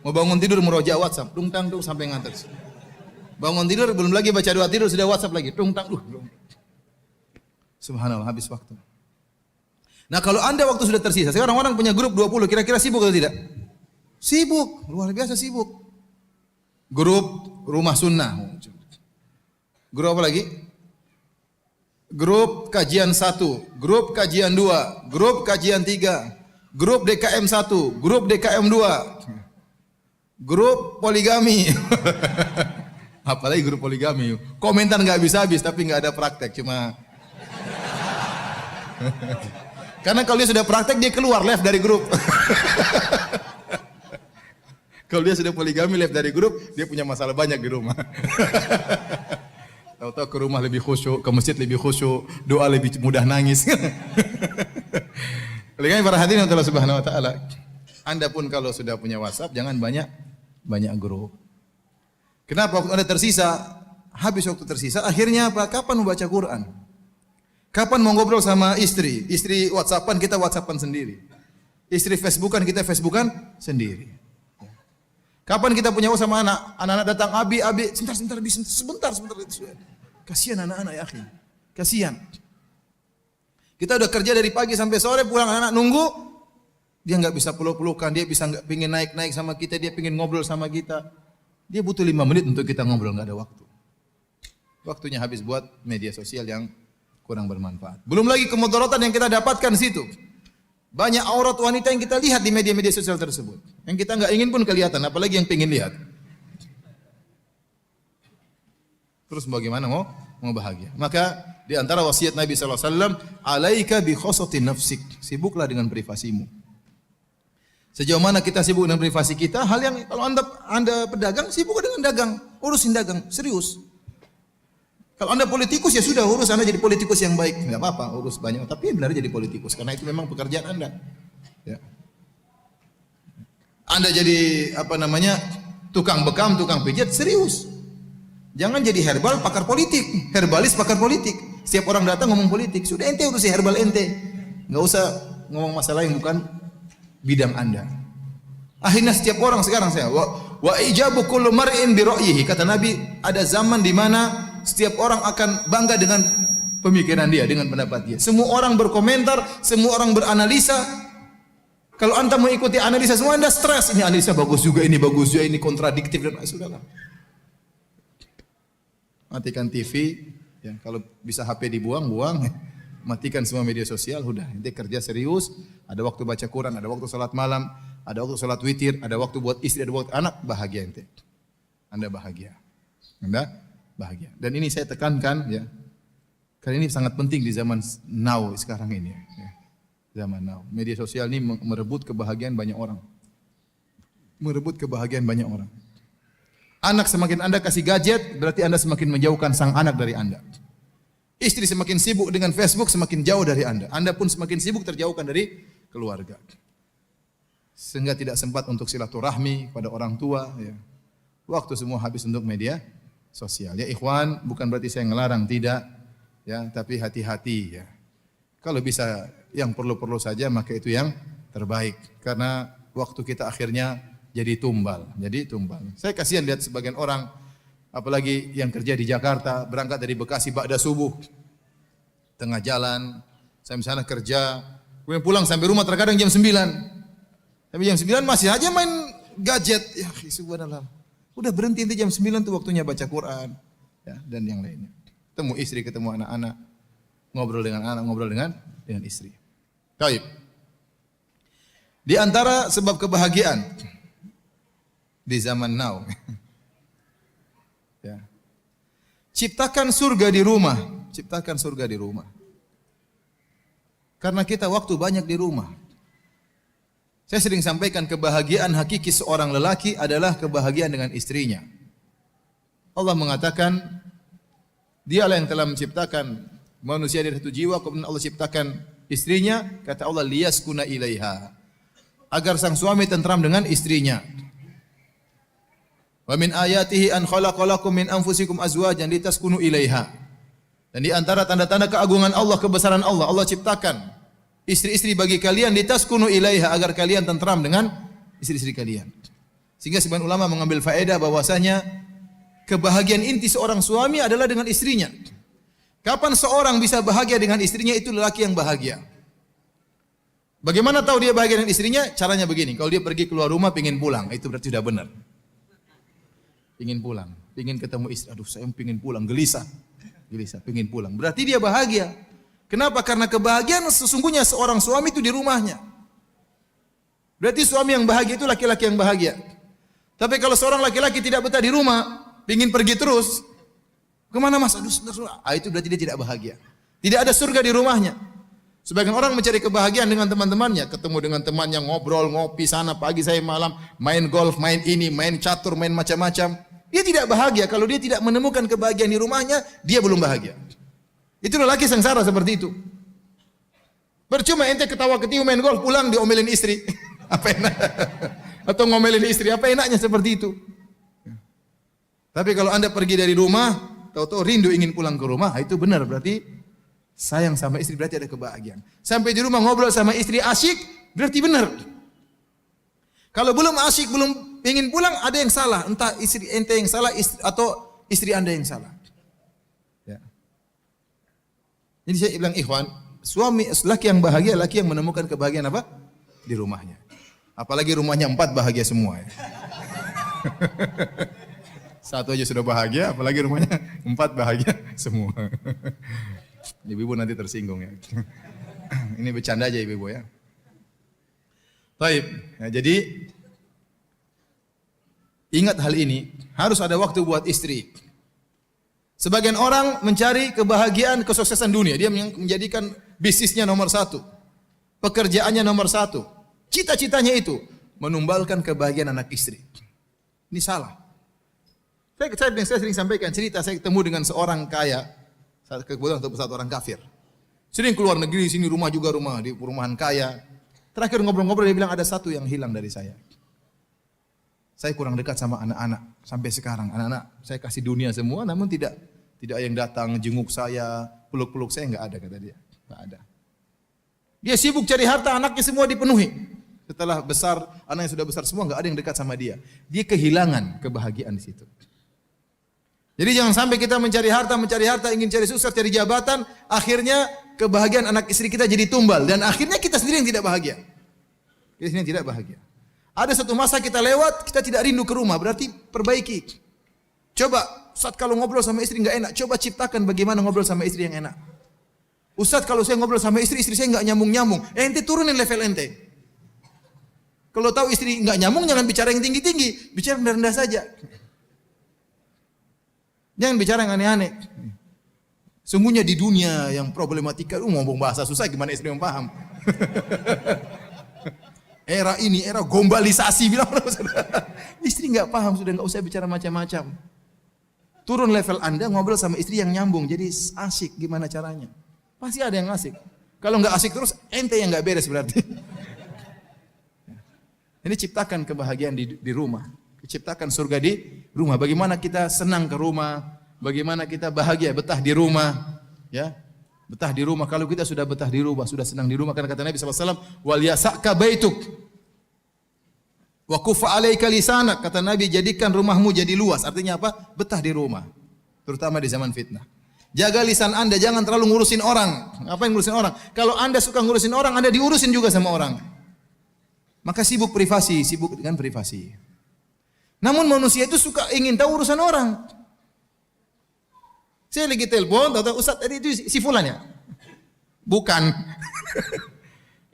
Mau bangun tidur meroja WhatsApp, tung sampai ngantuk. Bangun tidur belum lagi baca doa tidur sudah WhatsApp lagi, tung. Subhanallah, habis waktu. Nah, kalau Anda waktu sudah tersisa, sekarang orang punya grup 20, kira-kira sibuk atau tidak? Sibuk, luar biasa sibuk. Grup Rumah Sunnah. Grup apa lagi? Grup kajian 1, grup kajian 2, grup kajian 3, grup DKM 1, grup DKM 2, grup poligami. Apalagi grup poligami. Komentar nggak bisa habis tapi nggak ada praktek, cuma karena kalau dia sudah praktek dia keluar left dari grup. Kalau dia sudah poligami left dari grup, dia punya masalah banyak di rumah. Tahu-tahu ke rumah lebih khusyuk, ke masjid lebih khusyuk, doa lebih mudah nangis. Oleh karena para hadirin Allah Subhanahu wa taala, Anda pun kalau sudah punya WhatsApp jangan banyak grup. Kenapa? Waktu Anda tersisa, habis waktu tersisa, akhirnya apa? Kapan membaca Quran? Kapan mau ngobrol sama istri? Istri WhatsAppan, kita WhatsAppan sendiri. Istri Facebookan, kita Facebookan sendiri. Kapan kita punya usaha sama anak? Anak-anak datang, abi, sebentar. Kasihan anak-anak ya akhi. Kasihan. Kita udah kerja dari pagi sampai sore, pulang anak-anak nunggu. Dia nggak bisa peluk-pelukan, dia bisa nggak pingin naik-naik sama kita, dia pingin ngobrol sama kita. Dia butuh 5 menit untuk kita ngobrol, nggak ada waktu. Waktunya habis buat media sosial yang kurang bermanfaat. Belum lagi kemudaratan yang kita dapatkan di situ. Banyak aurat wanita yang kita lihat di media-media sosial tersebut. Yang kita nggak ingin pun kelihatan, apalagi yang pengen lihat. Terus bagaimana mau bahagia? Maka di antara wasiat Nabi SAW, alaika bi khosatin nafsik. Sibuklah dengan privasimu. Sejauh mana kita sibuk dengan privasi kita, hal yang kalau anda pedagang, sibuk dengan dagang. Urusin dagang, serius. Kalau Anda politikus ya sudah, urus Anda jadi politikus yang baik. Enggak apa-apa, urus banyak, tapi benar jadi politikus karena itu memang pekerjaan Anda. Ya. Anda jadi tukang bekam, tukang pijat, serius. Jangan jadi herbal pakar politik, herbalis pakar politik. Setiap orang datang ngomong politik, sudah ente urusi herbal ente. Enggak usah ngomong masalah yang bukan bidang Anda. Akhirnya setiap orang sekarang wa ijabu kullu mar'in bi ra'yihi. Kata Nabi, ada zaman di mana setiap orang akan bangga dengan pemikiran dia, dengan pendapat dia. Semua orang berkomentar, semua orang beranalisa. Kalau Anda mengikuti analisa semua, Anda stres. Ini analisa bagus juga, ini bagus juga, ini kontradiktif dan sudahlah. Matikan TV, ya, kalau bisa HP dibuang, buang. Matikan semua media sosial, udah. Ente kerja serius, ada waktu baca Quran, ada waktu salat malam, ada waktu salat witir, ada waktu buat istri, ada waktu anak, bahagia ente. Anda bahagia. Anda bahagia. Dan ini saya tekankan, ya. Karena ini sangat penting di zaman now sekarang ini, ya. Zaman now. Media sosial ini merebut kebahagiaan banyak orang. Merebut kebahagiaan banyak orang. Anak semakin Anda kasih gadget, berarti Anda semakin menjauhkan sang anak dari Anda. Istri semakin sibuk dengan Facebook, semakin jauh dari Anda. Anda pun semakin sibuk terjauhkan dari keluarga. Sehingga tidak sempat untuk silaturahmi pada orang tua. Ya. Waktu semua habis untuk media sosial. Ya ikhwan, bukan berarti saya ngelarang, tidak. Ya, tapi hati-hati. Ya. Kalau bisa yang perlu-perlu saja, maka itu yang terbaik. Karena waktu kita akhirnya jadi tumbal. Saya kasihan lihat sebagian orang, apalagi yang kerja di Jakarta, berangkat dari Bekasi ba'da subuh, tengah jalan, saya misalnya kerja, kemudian pulang sampai rumah terkadang jam 9. Tapi jam 9 masih aja main gadget. Ya, subhanallah. Udah berhenti nanti jam 9 tuh waktunya baca Quran, ya, dan yang lainnya. Ketemu istri, ketemu anak-anak, ngobrol dengan anak, ngobrol dengan istri. Baik. Di antara sebab kebahagiaan di zaman now, ya. Ciptakan surga di rumah. Ciptakan surga di rumah. Karena kita waktu banyak di rumah. Saya sering sampaikan kebahagiaan hakiki seorang lelaki adalah kebahagiaan dengan istrinya. Allah mengatakan, dialah yang telah menciptakan manusia dari satu jiwa, kemudian Allah ciptakan istrinya, kata Allah, liyaskuna ilaiha. Agar sang suami tentram dengan istrinya. Wa min ayatihi an khalaqalakum min anfusikum azwajan litaskunu ilaiha. Dan di antara tanda-tanda keagungan Allah, kebesaran Allah, Allah ciptakan istri-istri bagi kalian litaskunu ilaiha, agar kalian tentram dengan istri-istri kalian. Sehingga sebagian ulama mengambil faedah bahwasanya kebahagiaan inti seorang suami adalah dengan istrinya. Kapan seorang bisa bahagia dengan istrinya, itu lelaki yang bahagia. Bagaimana tahu dia bahagia dengan istrinya? Caranya begini, kalau dia pergi keluar rumah pingin pulang, itu berarti sudah benar. Pingin pulang, pingin ketemu istri. Aduh, saya pingin pulang, gelisah, pingin pulang. Berarti dia bahagia. Kenapa? Karena kebahagiaan sesungguhnya seorang suami itu di rumahnya. Berarti suami yang bahagia itu laki-laki yang bahagia. Tapi kalau seorang laki-laki tidak betah di rumah, pingin pergi terus, kemana mas? Aduh, itu berarti dia tidak bahagia. Tidak ada surga di rumahnya. Sebagian orang mencari kebahagiaan dengan teman-temannya, ketemu dengan temannya, ngobrol, ngopi sana pagi saya malam, main golf, main ini, main catur, main macam-macam. Dia tidak bahagia. Kalau dia tidak menemukan kebahagiaan di rumahnya, dia belum bahagia. Itu lelaki sengsara seperti itu. Percuma ente ketawa-ketiwi main golf, pulang diomelin istri. Apa enak? Atau ngomelin istri, apa enaknya seperti itu? Tapi kalau Anda pergi dari rumah, tahu-tahu rindu ingin pulang ke rumah, itu benar, berarti sayang sama istri, berarti ada kebahagiaan. Sampai di rumah ngobrol sama istri asyik, berarti benar. Kalau belum asyik, belum ingin pulang, ada yang salah. Entah istri ente yang salah atau istri Anda yang salah. Ya. Jadi saya bilang ikhwan, suami laki yang bahagia, laki yang menemukan kebahagiaan apa? Di rumahnya. Apalagi rumahnya 4 bahagia semua. Ya. Satu aja sudah bahagia, apalagi rumahnya 4 bahagia semua. Ibu-ibu nanti tersinggung ya. Ini bercanda aja ibu-ibu ya. Baik, ya, jadi ingat hal ini, harus ada waktu buat istri. Sebagian orang mencari kebahagiaan, kesuksesan dunia, dia menjadikan bisnisnya nomor 1, pekerjaannya nomor 1, cita-citanya itu menumbalkan kebahagiaan anak istri. Ini salah. Saya sering sampaikan cerita, saya ketemu dengan seorang kaya, saat kebetulan untuk satu orang kafir. Sering keluar negeri, sini rumah juga rumah di perumahan kaya. Terakhir ngobrol-ngobrol dia bilang ada satu yang hilang dari saya. Saya kurang dekat sama anak-anak sampai sekarang. Anak-anak saya kasih dunia semua, namun tidak ada yang datang jenguk saya, peluk-peluk saya, enggak ada kata dia. Enggak ada. Dia sibuk cari harta, anaknya semua dipenuhi. Setelah besar, anak yang sudah besar semua enggak ada yang dekat sama dia. Dia kehilangan kebahagiaan di situ. Jadi jangan sampai kita mencari harta, ingin cari sukses, cari jabatan, akhirnya kebahagiaan anak istri kita jadi tumbal dan akhirnya kita sendiri yang tidak bahagia. Kita sendiri yang tidak bahagia. Ada satu masa kita lewat, kita tidak rindu ke rumah, berarti perbaiki. Coba, Ustaz kalau ngobrol sama istri enggak enak, coba ciptakan bagaimana ngobrol sama istri yang enak. Ustaz kalau saya ngobrol sama istri saya enggak nyambung-nyambung. Ente turunin level ente. Kalau tahu istri enggak nyambung, jangan bicara yang tinggi-tinggi, bicara rendah-rendah saja. Jangan bicara yang aneh-aneh. Sungguhnya di dunia yang problematika, ngomong bahasa susah gimana istri yang paham. Era ini, era gombalisasi bilang istri enggak paham, sudah enggak usah bicara macam-macam. Turun level Anda, ngobrol sama istri yang nyambung, jadi asik gimana caranya. Pasti ada yang asik. Kalau enggak asik terus, ente yang enggak beres berarti. Ini ciptakan kebahagiaan di rumah. Ciptakan surga di rumah. Bagaimana kita senang ke rumah, bagaimana kita bahagia betah di rumah, ya. Betah di rumah. Kalau kita sudah betah di rumah, sudah senang di rumah, karena kata Nabi SAW, wal yasaka baituk wa kufa alaika lisanak. Kata Nabi, jadikan rumahmu jadi luas. Artinya apa? Betah di rumah. Terutama di zaman fitnah. Jaga lisan Anda, jangan terlalu ngurusin orang. Ngapain ngurusin orang? Kalau Anda suka ngurusin orang, Anda diurusin juga sama orang. Maka sibuk dengan privasi. Namun manusia itu suka ingin tahu urusan orang. Saya lagi telepon, tahu Ustaz tadi itu si fulan ya? Bukan.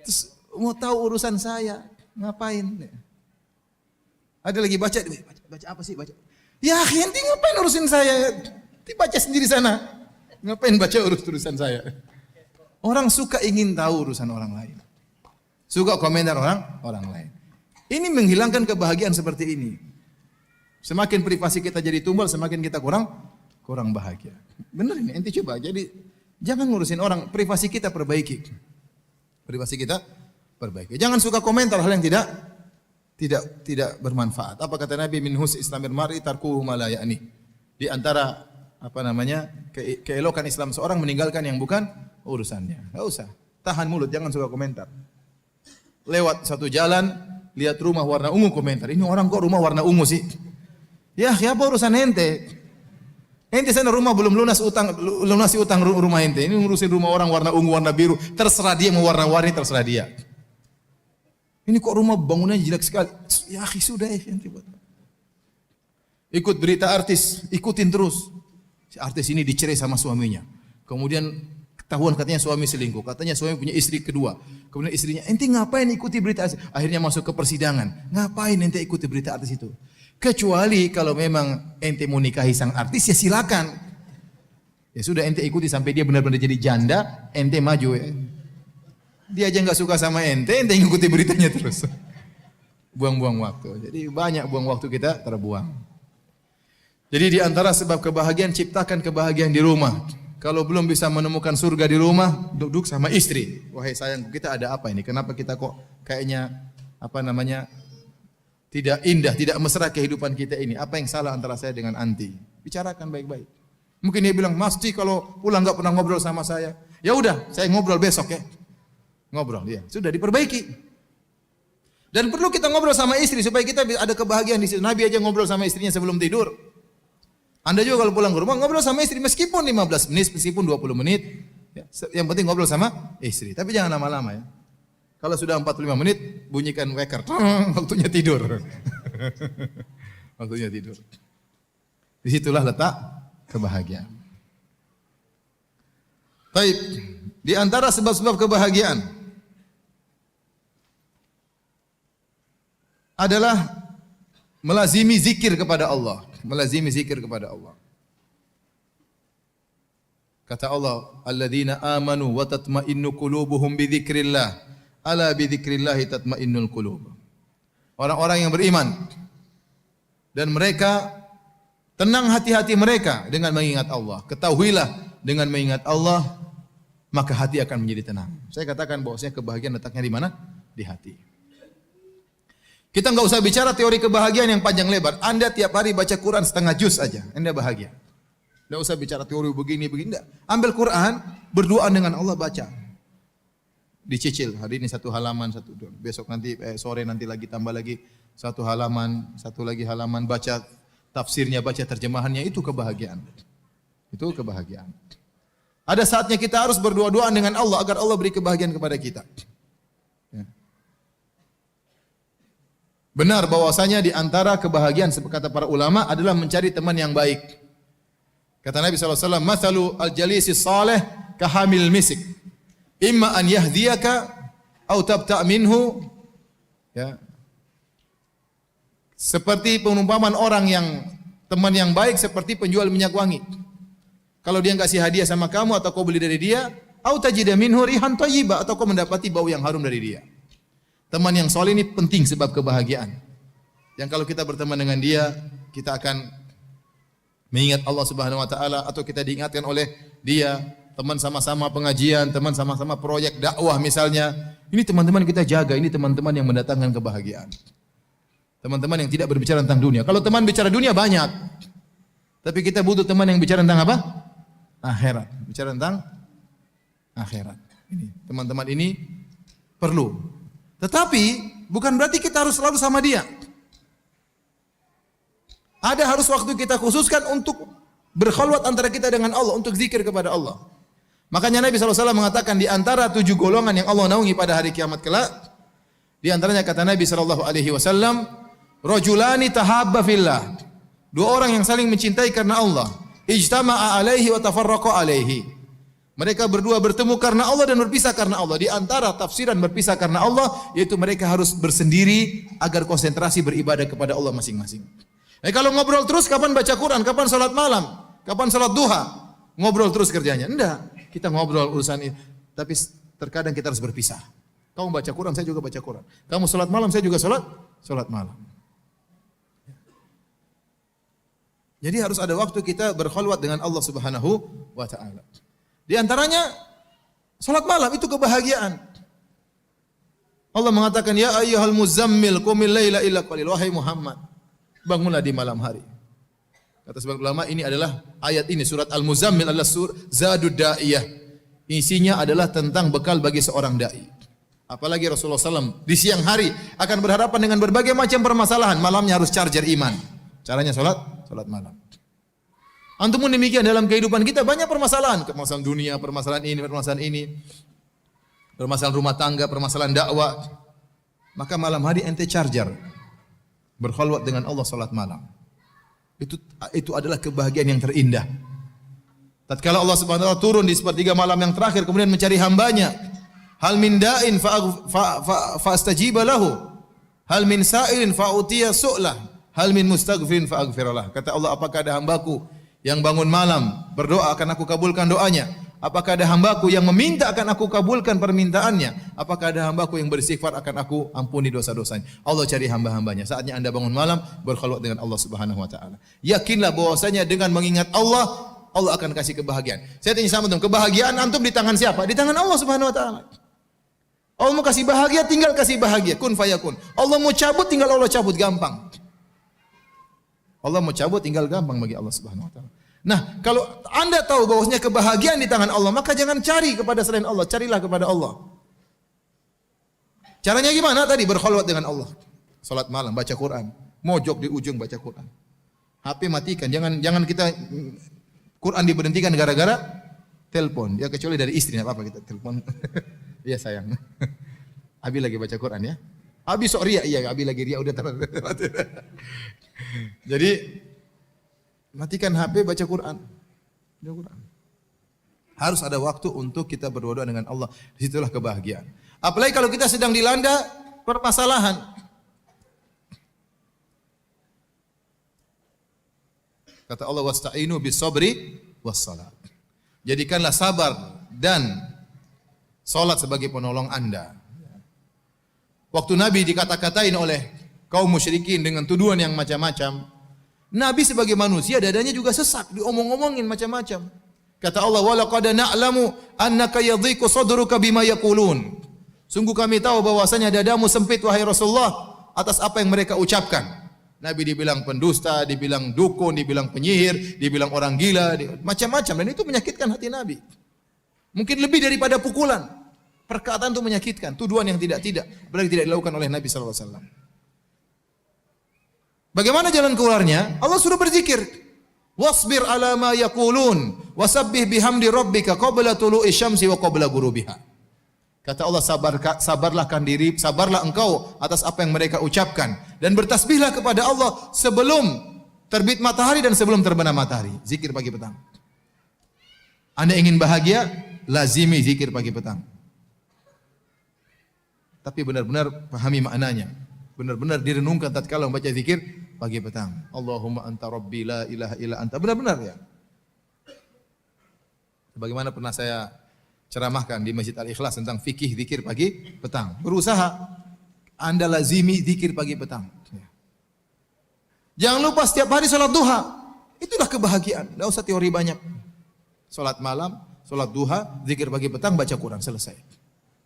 Terus mau tahu urusan saya, ngapain? Ada lagi baca apa sih? Baca. Ya, ente ngapain urusin saya? Dibaca sendiri sana. Ngapain baca urusan saya? Orang suka ingin tahu urusan orang lain. Suka komentar orang lain. Ini menghilangkan kebahagiaan seperti ini. Semakin privasi kita jadi tumbal, semakin kita kurang bahagia. Benar ini, ente coba. Jadi jangan ngurusin orang, privasi kita perbaiki. Privasi kita perbaiki. Jangan suka komentar hal yang tidak bermanfaat. Apa kata Nabi, min hus islamir mar'i tarkuhu ma la ya'ni. Di antara keelokan Islam seorang meninggalkan yang bukan urusannya. Enggak usah. Tahan mulut, jangan suka komentar. Lewat satu jalan, lihat rumah warna ungu, komentar. Ini orang kok rumah warna ungu sih? Ya, apa urusan ente? Ente sana rumah belum lunasi utang rumah ente. Ini ngurusin rumah orang warna ungu, warna biru. Terserah dia mau warna-warni, terserah dia. Ini kok rumah bangunannya jelek sekali. Ya, sudah ente buat. Ikut berita artis, ikutin terus. Si artis ini dicerai sama suaminya. Kemudian ketahuan katanya suami selingkuh. Katanya suami punya istri kedua. Kemudian istrinya, ente ngapain ikuti berita artis? Akhirnya masuk ke persidangan. Ngapain ente ikuti berita artis itu? Kecuali kalau memang ente mau nikahi sang artis, ya silakan. Ya sudah, ente ikuti sampai dia benar-benar jadi janda, ente maju. Ya. Dia aja nggak suka sama ente ngikuti beritanya terus. Buang-buang waktu. Jadi banyak buang waktu kita terbuang. Jadi di antara sebab kebahagiaan, ciptakan kebahagiaan di rumah. Kalau belum bisa menemukan surga di rumah, duduk sama istri. Wahai sayangku, kita ada apa ini? Kenapa kita kok kayaknya tidak indah, tidak mesra kehidupan kita ini? Apa yang salah antara saya dengan anti? Bicarakan baik-baik. Mungkin dia bilang, Mas Ci kalau pulang nggak pernah ngobrol sama saya. Ya udah, saya ngobrol besok ya. Ngobrol, ya. Sudah diperbaiki. Dan perlu kita ngobrol sama istri supaya kita ada kebahagiaan di situ. Nabi aja ngobrol sama istrinya sebelum tidur. Anda juga kalau pulang ke rumah ngobrol sama istri meskipun 15 menit, meskipun 20 menit. Ya, yang penting ngobrol sama istri. Tapi jangan lama-lama ya. Kalau sudah 45 menit, bunyikan wecker. Waktunya tidur. Waktunya tidur. Disitulah letak kebahagiaan. Baik. Di antara sebab-sebab kebahagiaan adalah melazimi zikir kepada Allah. Melazimi zikir kepada Allah. Kata Allah, alladzina amanu wa tatma'innu qulubuhum bi dzikrillah. Ala bi dzikrillah tatma'innul qulub. Orang-orang yang beriman dan mereka tenang hati-hati mereka dengan mengingat Allah. Ketahuilah dengan mengingat Allah maka hati akan menjadi tenang. Saya katakan bahwasanya kebahagiaan letaknya di mana? Di hati. Kita enggak usah bicara teori kebahagiaan yang panjang lebar. Anda tiap hari baca Quran setengah juz aja, Anda bahagia. Enggak usah bicara teori begini enggak. Ambil Quran, berdoa dengan Allah, baca. Dicicil, hari ini satu halaman, besok nanti sore nanti lagi tambah lagi satu halaman, satu lagi halaman, baca tafsirnya, baca terjemahannya, itu kebahagiaan. Itu kebahagiaan. Ada saatnya kita harus berdoa-doa dengan Allah agar Allah beri kebahagiaan kepada kita. Ya. Benar bahwasanya di antara kebahagiaan kata para ulama adalah mencari teman yang baik. Kata Nabi SAW, "Mathalu al-jalisi salih kahamil misik. Imma an yahdiyaka atau tabta' minhu." Ya. Seperti perumpamaan orang yang teman yang baik seperti penjual minyak wangi. Kalau dia kasih hadiah sama kamu atau kau beli dari dia, atau tajida minhu rihan thayyibah, atau kau mendapati bau yang harum dari dia. Teman yang soleh ini penting sebab kebahagiaan. Yang kalau kita berteman dengan dia, kita akan mengingat Allah Subhanahu wa taala, atau kita diingatkan oleh dia. Teman sama-sama pengajian, teman sama-sama proyek dakwah misalnya. Ini teman-teman kita jaga, ini teman-teman yang mendatangkan kebahagiaan. Teman-teman yang tidak berbicara tentang dunia. Kalau teman bicara dunia banyak. Tapi kita butuh teman yang bicara tentang apa? Akhirat. Bicara tentang akhirat. Ini, teman-teman ini perlu. Tetapi bukan berarti kita harus selalu sama dia. Ada harus waktu kita khususkan untuk berkhalwat antara kita dengan Allah, untuk zikir kepada Allah. Makanya Nabi SAW mengatakan di antara 7 golongan yang Allah naungi pada hari kiamat kelak, di antaranya kata Nabi SAW, rajulani tahabba fillah. 2 orang yang saling mencintai karena Allah. Ijtama'a alaihi wa tafarraqa alaihi. Mereka berdua bertemu karena Allah dan berpisah karena Allah. Di antara tafsiran berpisah karena Allah, yaitu mereka harus bersendiri agar konsentrasi beribadah kepada Allah masing-masing. Kalau ngobrol terus, kapan baca Quran, kapan salat malam, kapan salat duha, ngobrol terus kerjanya. Enggak, kita ngobrol urusan ini. Tapi terkadang kita harus berpisah. Kamu baca Quran, saya juga baca Quran. Kamu salat malam, saya juga salat malam. Jadi harus ada waktu kita berkhalwat dengan Allah Subhanahu wa taala. Di antaranya salat malam itu kebahagiaan. Allah mengatakan, ya ayyuhal muzammil qumil laila illa qalil, wahai Muhammad, bangunlah di malam hari. Kata sebagian ulama, ini adalah ayat ini, surat Al-Muzammil adalah Zadud Da'iyah. Isinya adalah tentang bekal bagi seorang dai. Apalagi Rasulullah SAW di siang hari akan berhadapan dengan berbagai macam permasalahan, malamnya harus charger iman. Caranya salat malam. Antum pun demikian, dalam kehidupan kita banyak permasalahan dunia, permasalahan ini, permasalahan rumah tangga, permasalahan dakwah. Maka malam hari ente charger, berkhalwat dengan Allah, salat malam. Itu adalah kebahagiaan yang terindah. Tatkala Allah Subhanahu wa taala turun di sepertiga malam yang terakhir kemudian mencari hambanya. Hal min da'in fa'astajiba lahu. Hal min sa'ilin fa'utiya su'lah. Hal min mustaghfirin fa'aghfirlah. Kata Allah, apakah ada hambaku yang bangun malam berdoa akan aku kabulkan doanya? Apakah ada hambaku yang meminta akan aku kabulkan permintaannya? Apakah ada hambaku yang beristighfar akan aku ampuni dosa-dosanya? Allah cari hamba-hambanya. Saatnya anda bangun malam berkhalwat dengan Allah Subhanahu wa taala. Yakinlah bahwasanya dengan mengingat Allah, Allah akan kasih kebahagiaan. Saya tanya sama teman, kebahagiaan antum di tangan siapa? Di tangan Allah Subhanahu wa taala. Allah mau kasih bahagia, tinggal kasih bahagia. Kun fayakun. Allah mau cabut, tinggal Allah cabut, gampang. Allah mau cabut, tinggal gampang bagi Allah Subhanahu wa taala. Nah, kalau anda tahu bahwasanya kebahagiaan di tangan Allah, maka jangan cari kepada selain Allah, carilah kepada Allah. Caranya gimana tadi? Berkhalwat dengan Allah. Salat malam, baca Quran. Mojok di ujung baca Quran. HP matikan, jangan kita Quran diberhentikan gara-gara telepon. Ya kecuali dari istri, enggak apa-apa kita telepon. Iya sayang. Abi lagi baca Quran ya. Abi sok ria, iya Abi lagi ria udah terlalu. Jadi matikan HP, baca Quran. Harus ada waktu untuk kita berdoa dengan Allah. Disitulah kebahagiaan. Apalagi kalau kita sedang dilanda permasalahan. Kata Allah, wasta'inu bis-sabri was-salat. Jadikanlah sabar dan salat sebagai penolong anda. Waktu Nabi dikata-katain oleh kaum musyrikin dengan tuduhan yang macam-macam, Nabi sebagai manusia dadanya juga sesak, diomong-omongin macam-macam. Kata Allah, wa laqad na'lamu annaka yadhiqu sadruka bima yaqulun. Sungguh kami tahu bahwasanya dadamu sempit wahai Rasulullah atas apa yang mereka ucapkan. Nabi dibilang pendusta, dibilang dukun, dibilang penyihir, dibilang orang gila, macam-macam, dan itu menyakitkan hati Nabi. Mungkin lebih daripada pukulan. Perkataan itu menyakitkan, tuduhan yang tidak-tidak, berarti tidak dilakukan oleh Nabi sallallahu alaihi wasallam. Bagaimana jalan keluarnya? Allah suruh berzikir. Wasbir ala ma yaqulun wasabbih bihamdi rabbika qabla tulu'i syamsi wa qabla ghurubiha. Kata Allah, sabarlah engkau atas apa yang mereka ucapkan, dan bertasbihlah kepada Allah sebelum terbit matahari dan sebelum terbenam matahari. Zikir pagi petang. Anda ingin bahagia, lazimi zikir pagi petang. Tapi benar-benar pahami maknanya. Benar-benar direnungkan tatkala membaca zikir pagi petang. Allahumma anta rabbi la ilaha illa anta. Benar-benar ya. Bagaimana pernah saya ceramahkan di Masjid Al-Ikhlas tentang fikih zikir pagi petang. Berusaha Anda lazimi zikir pagi petang. Jangan lupa setiap hari salat duha. Itulah kebahagiaan. Tidak usah teori banyak. Salat malam, salat duha, zikir pagi petang, baca Quran, selesai.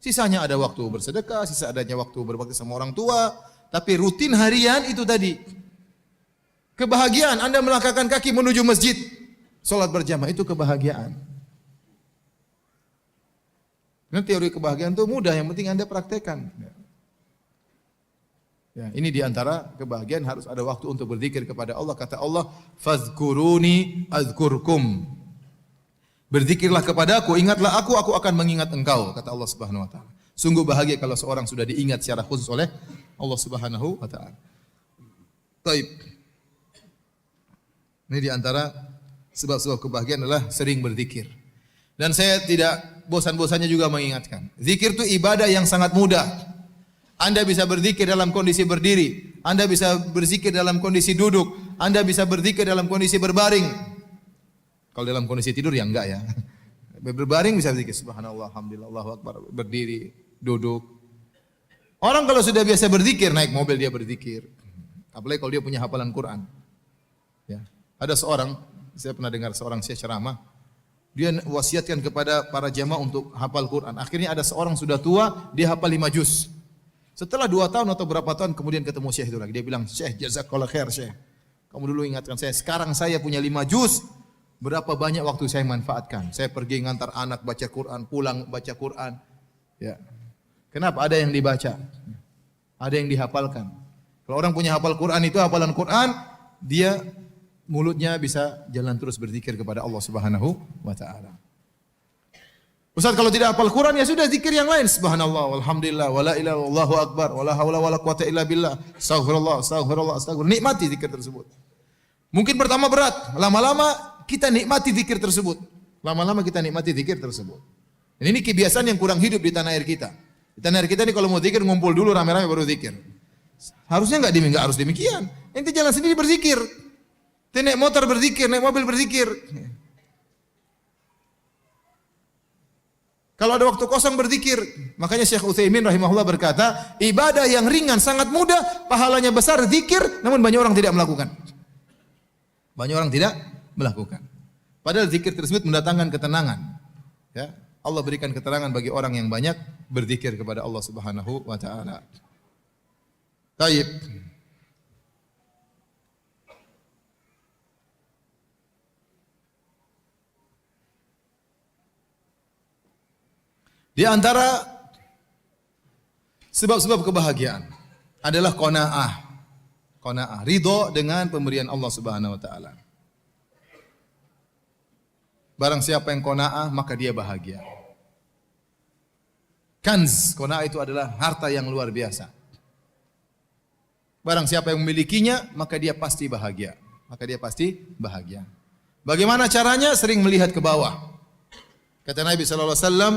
Sisanya ada waktu bersedekah, sisa adanya waktu berbakti sama orang tua. Tapi rutin harian itu tadi. Kebahagiaan Anda melangkahkan kaki menuju masjid, salat berjamaah, itu kebahagiaan. Nah, teori kebahagiaan itu mudah, yang penting Anda praktekkan. Ya, ini diantara kebahagiaan, harus ada waktu untuk berzikir kepada Allah. Kata Allah, fazkuruni azkurkum. Berzikirlah kepadaku, ingatlah aku akan mengingat engkau. Kata Allah Subhanahu Wa Taala. Sungguh bahagia kalau seorang sudah diingat secara khusus oleh Allah Subhanahu Wa Taala. Taib. Ini diantara sebab-sebab kebahagiaan adalah sering berzikir. Dan saya tidak bosan-bosannya juga mengingatkan. Zikir itu ibadah yang sangat mudah. Anda bisa berzikir dalam kondisi berdiri. Anda bisa berzikir dalam kondisi duduk. Anda bisa berzikir dalam kondisi berbaring. Kalau dalam kondisi tidur ya enggak ya. Berbaring bisa berzikir. Subhanallah, alhamdulillah, Allahu akbar. Berdiri, duduk. Orang kalau sudah biasa berzikir, naik mobil dia berzikir. Apalagi kalau dia punya hafalan Quran. Ya. Ada seorang, saya pernah dengar seorang syekh ceramah. Dia wasiatkan kepada para jamaah untuk hafal Quran. Akhirnya ada seorang sudah tua, dia hafal 5 juz. Setelah 2 tahun atau berapa tahun kemudian ketemu syekh itu lagi. Dia bilang, "Syekh, jazakallah khair, Syekh. Kamu dulu ingatkan saya. Sekarang saya punya 5 juz. Berapa banyak waktu saya manfaatkan? Saya pergi ngantar anak baca Quran, pulang baca Quran." Ya. Kenapa? Ada yang dibaca. Ada yang dihafalkan. Kalau orang punya hafal Quran itu hafalan Quran, dia mulutnya bisa jalan terus berzikir kepada Allah Subhanahu wa taala. Ustaz, kalau tidak hafal Quran ya sudah zikir yang lain. Subhanallah, walhamdulillah, wala ilaha illallah, Allahu akbar, wala haula wala quwata illa billah. Astaghfirullah, astaghfirullah, astaghfirullah. Nikmati zikir tersebut. Mungkin pertama berat, lama-lama kita nikmati zikir tersebut. Lama-lama kita nikmati zikir tersebut. Dan ini kebiasaan yang kurang hidup di tanah air kita. Di tanah air kita ini kalau mau zikir ngumpul dulu rame-rame baru zikir. Harusnya enggak harus demikian. Ente jalan sendiri berzikir. Naik motor berzikir, naik mobil berzikir. Kalau ada waktu kosong berzikir. Makanya Syekh Utsaimin rahimahullah berkata, ibadah yang ringan sangat mudah, pahalanya besar, zikir, namun banyak orang tidak melakukan. Banyak orang tidak melakukan. Padahal zikir tersebut mendatangkan ketenangan. Ya, Allah berikan keterangan bagi orang yang banyak berzikir kepada Allah Subhanahu wa taala. Baik. Di antara sebab-sebab kebahagiaan adalah qanaah. Qanaah, ridho dengan pemberian Allah Subhanahu wa taala. Barang siapa yang qanaah maka dia bahagia. Kanz, qanaah itu adalah harta yang luar biasa. Barang siapa yang memilikinya maka dia pasti bahagia. Maka dia pasti bahagia. Bagaimana caranya? Sering melihat ke bawah. Kata Nabi sallallahu alaihi wasallam,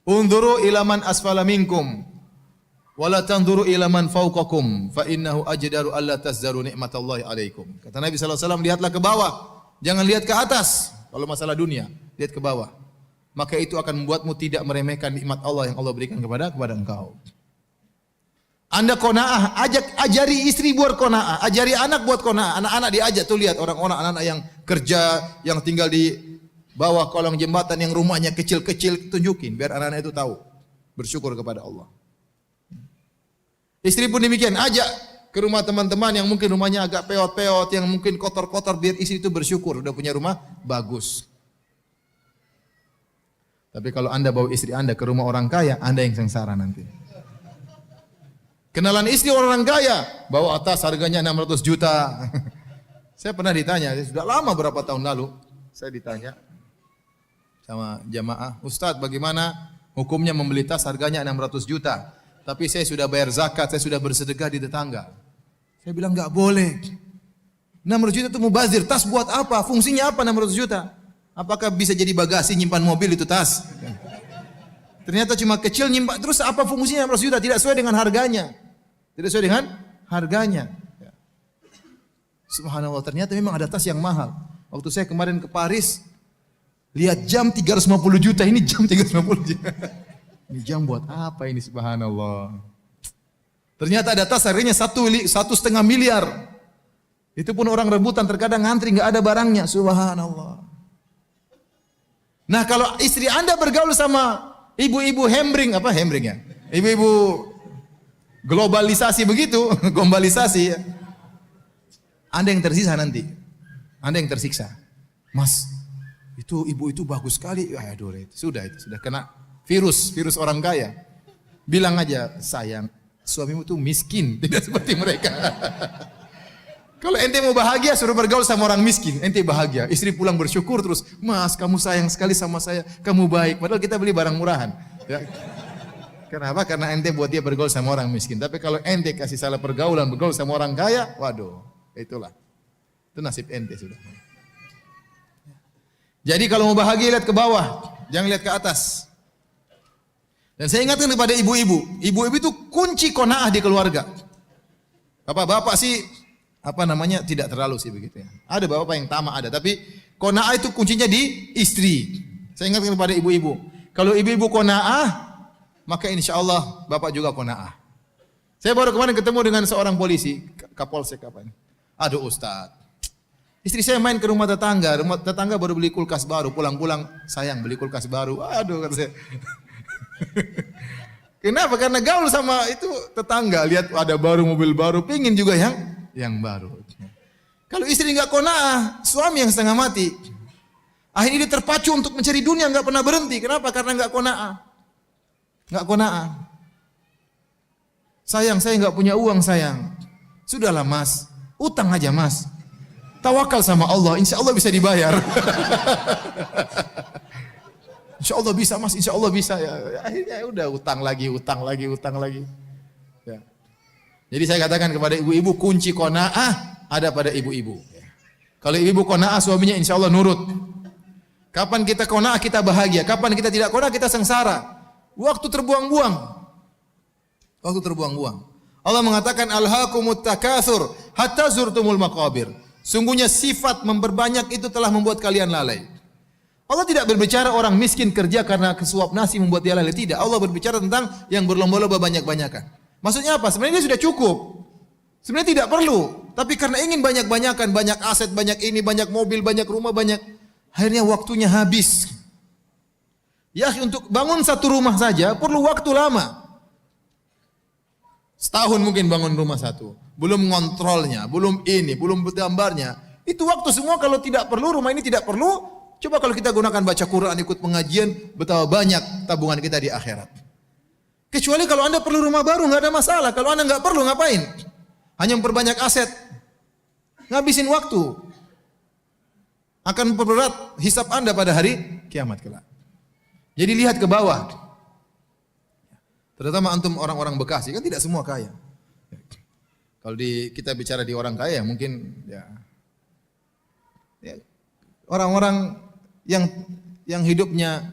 "Unzuru ila man asfala minkum wa la tanzuru ila man fawqakum fa innahu ajdaru alla tazdaru nikmatallahi alaikum." Kata Nabi sallallahu alaihi wasallam, lihatlah ke bawah, jangan lihat ke atas. Kalau masalah dunia, lihat ke bawah. Maka itu akan membuatmu tidak meremehkan nikmat Allah yang Allah berikan kepada engkau. Anda qanaah, ajari istri buat qanaah, ajari anak buat qanaah. Anak-anak diajak tuh, lihat orang-orang anak-anak yang kerja, yang tinggal di bawah kolong jembatan, yang rumahnya kecil-kecil, tunjukin biar anak-anak itu tahu bersyukur kepada Allah. Istri pun demikian, ajak ke rumah teman-teman yang mungkin rumahnya agak peot-peot, yang mungkin kotor-kotor, biar istri itu bersyukur udah punya rumah bagus. Tapi kalau Anda bawa istri Anda ke rumah orang kaya, Anda yang sengsara nanti. Kenalan istri orang kaya, bawa tas harganya 600 juta. Saya pernah ditanya, sudah lama berapa tahun lalu, saya ditanya sama jamaah, Ustadz bagaimana hukumnya membeli tas harganya 600 juta, tapi saya sudah bayar zakat, saya sudah bersedekah di tetangga. Saya bilang enggak boleh. 600 juta itu mubazir, tas buat apa? Fungsinya apa 600 juta? Apakah bisa jadi bagasi nyimpan mobil itu tas? Ternyata cuma kecil nyimpan, terus apa fungsinya 600 juta? Tidak sesuai dengan harganya. Tidak sesuai dengan harganya. Subhanallah, ternyata memang ada tas yang mahal. Waktu saya kemarin ke Paris, lihat jam 350 juta, ini jam 350 juta. Ini jam buat apa ini, subhanallah. Ternyata ada tas harganya 1,5 miliar. Itu pun orang rebutan, terkadang ngantri nggak ada barangnya, subhanallah. Nah, kalau istri Anda bergaul sama ibu-ibu hembring, apa hembring ya? Ibu-ibu globalisasi begitu, globalisasi ya. Anda yang tersisa nanti. Anda yang tersiksa. Mas, itu ibu itu bagus sekali. Aduh, sudah kena virus orang kaya. Bilang aja, sayang, suamimu tuh miskin, tidak seperti mereka. Kalau ente mau bahagia, suruh bergaul sama orang miskin, ente bahagia. Istri pulang bersyukur terus, Mas, kamu sayang sekali sama saya, kamu baik. Padahal kita beli barang murahan. Ya. Kenapa? Karena ente buat dia bergaul sama orang miskin. Tapi kalau ente kasih salah pergaulan, bergaul sama orang kaya, waduh, itulah. Itu nasib ente sudah. Jadi kalau mau bahagia, lihat ke bawah, jangan lihat ke atas. Dan saya ingatkan kepada ibu-ibu, ibu-ibu itu kunci qanaah di keluarga. Bapak-bapak sih tidak terlalu sih begitu ya. Ada bapak yang tamak ada, tapi qanaah itu kuncinya di istri. Saya ingatkan kepada ibu-ibu, kalau ibu-ibu qanaah, maka insya Allah bapak juga qanaah. Saya baru kemarin ketemu dengan seorang polisi, Kapolsek apa ini. Aduh Ustaz, istri saya main ke rumah tetangga baru beli kulkas baru, pulang-pulang sayang beli kulkas baru. Aduh kata saya. Kenapa? Karena gaul sama itu tetangga, lihat ada baru mobil baru, pingin juga yang baru. Kalau istri nggak qanaah, suami yang setengah mati. Akhirnya dia terpacu untuk mencari dunia, nggak pernah berhenti. Kenapa? Karena nggak qanaah. Nggak qanaah. Sayang, saya nggak punya uang sayang. Sudahlah mas, utang aja mas. Tawakal sama Allah, insya Allah bisa dibayar. Insya Allah bisa mas, insya Allah bisa. Ya, akhirnya udah utang lagi. Ya. Jadi saya katakan kepada ibu-ibu, kunci qanaah ada pada ibu-ibu. Kalau ibu qanaah, suaminya insya Allah nurut. Kapan kita qanaah, kita bahagia. Kapan kita tidak qanaah, kita sengsara. Waktu terbuang-buang. Allah mengatakan, alhaakumut takatsur hatta zurtumul maqabir. Sungguhnya sifat memperbanyak itu telah membuat kalian lalai. Allah tidak berbicara orang miskin kerja karena kesuap nasi membuat dia lalai. Tidak. Allah berbicara tentang yang berlomba-lomba banyak-banyakan. Maksudnya apa? Sebenarnya dia sudah cukup. Sebenarnya tidak perlu. Tapi karena ingin banyak-banyakan, banyak aset, banyak ini, banyak mobil, banyak rumah, banyak. Akhirnya waktunya habis. Ya, untuk bangun satu rumah saja perlu waktu lama. Setahun mungkin bangun rumah satu. Belum ngontrolnya, belum ini, belum gambarnya. Itu waktu semua. Kalau tidak perlu, rumah ini tidak perlu. Coba kalau kita gunakan baca Quran, ikut pengajian, betapa banyak tabungan kita di akhirat. Kecuali kalau Anda perlu rumah baru, nggak ada masalah. Kalau Anda nggak perlu, ngapain? Hanya memperbanyak aset, ngabisin waktu. Akan memperberat hisab Anda pada hari kiamat kelak. Jadi lihat ke bawah. Terutama antum orang-orang Bekasi, kan tidak semua kaya. Kalau kita bicara di orang kaya, mungkin ya orang-orang yang hidupnya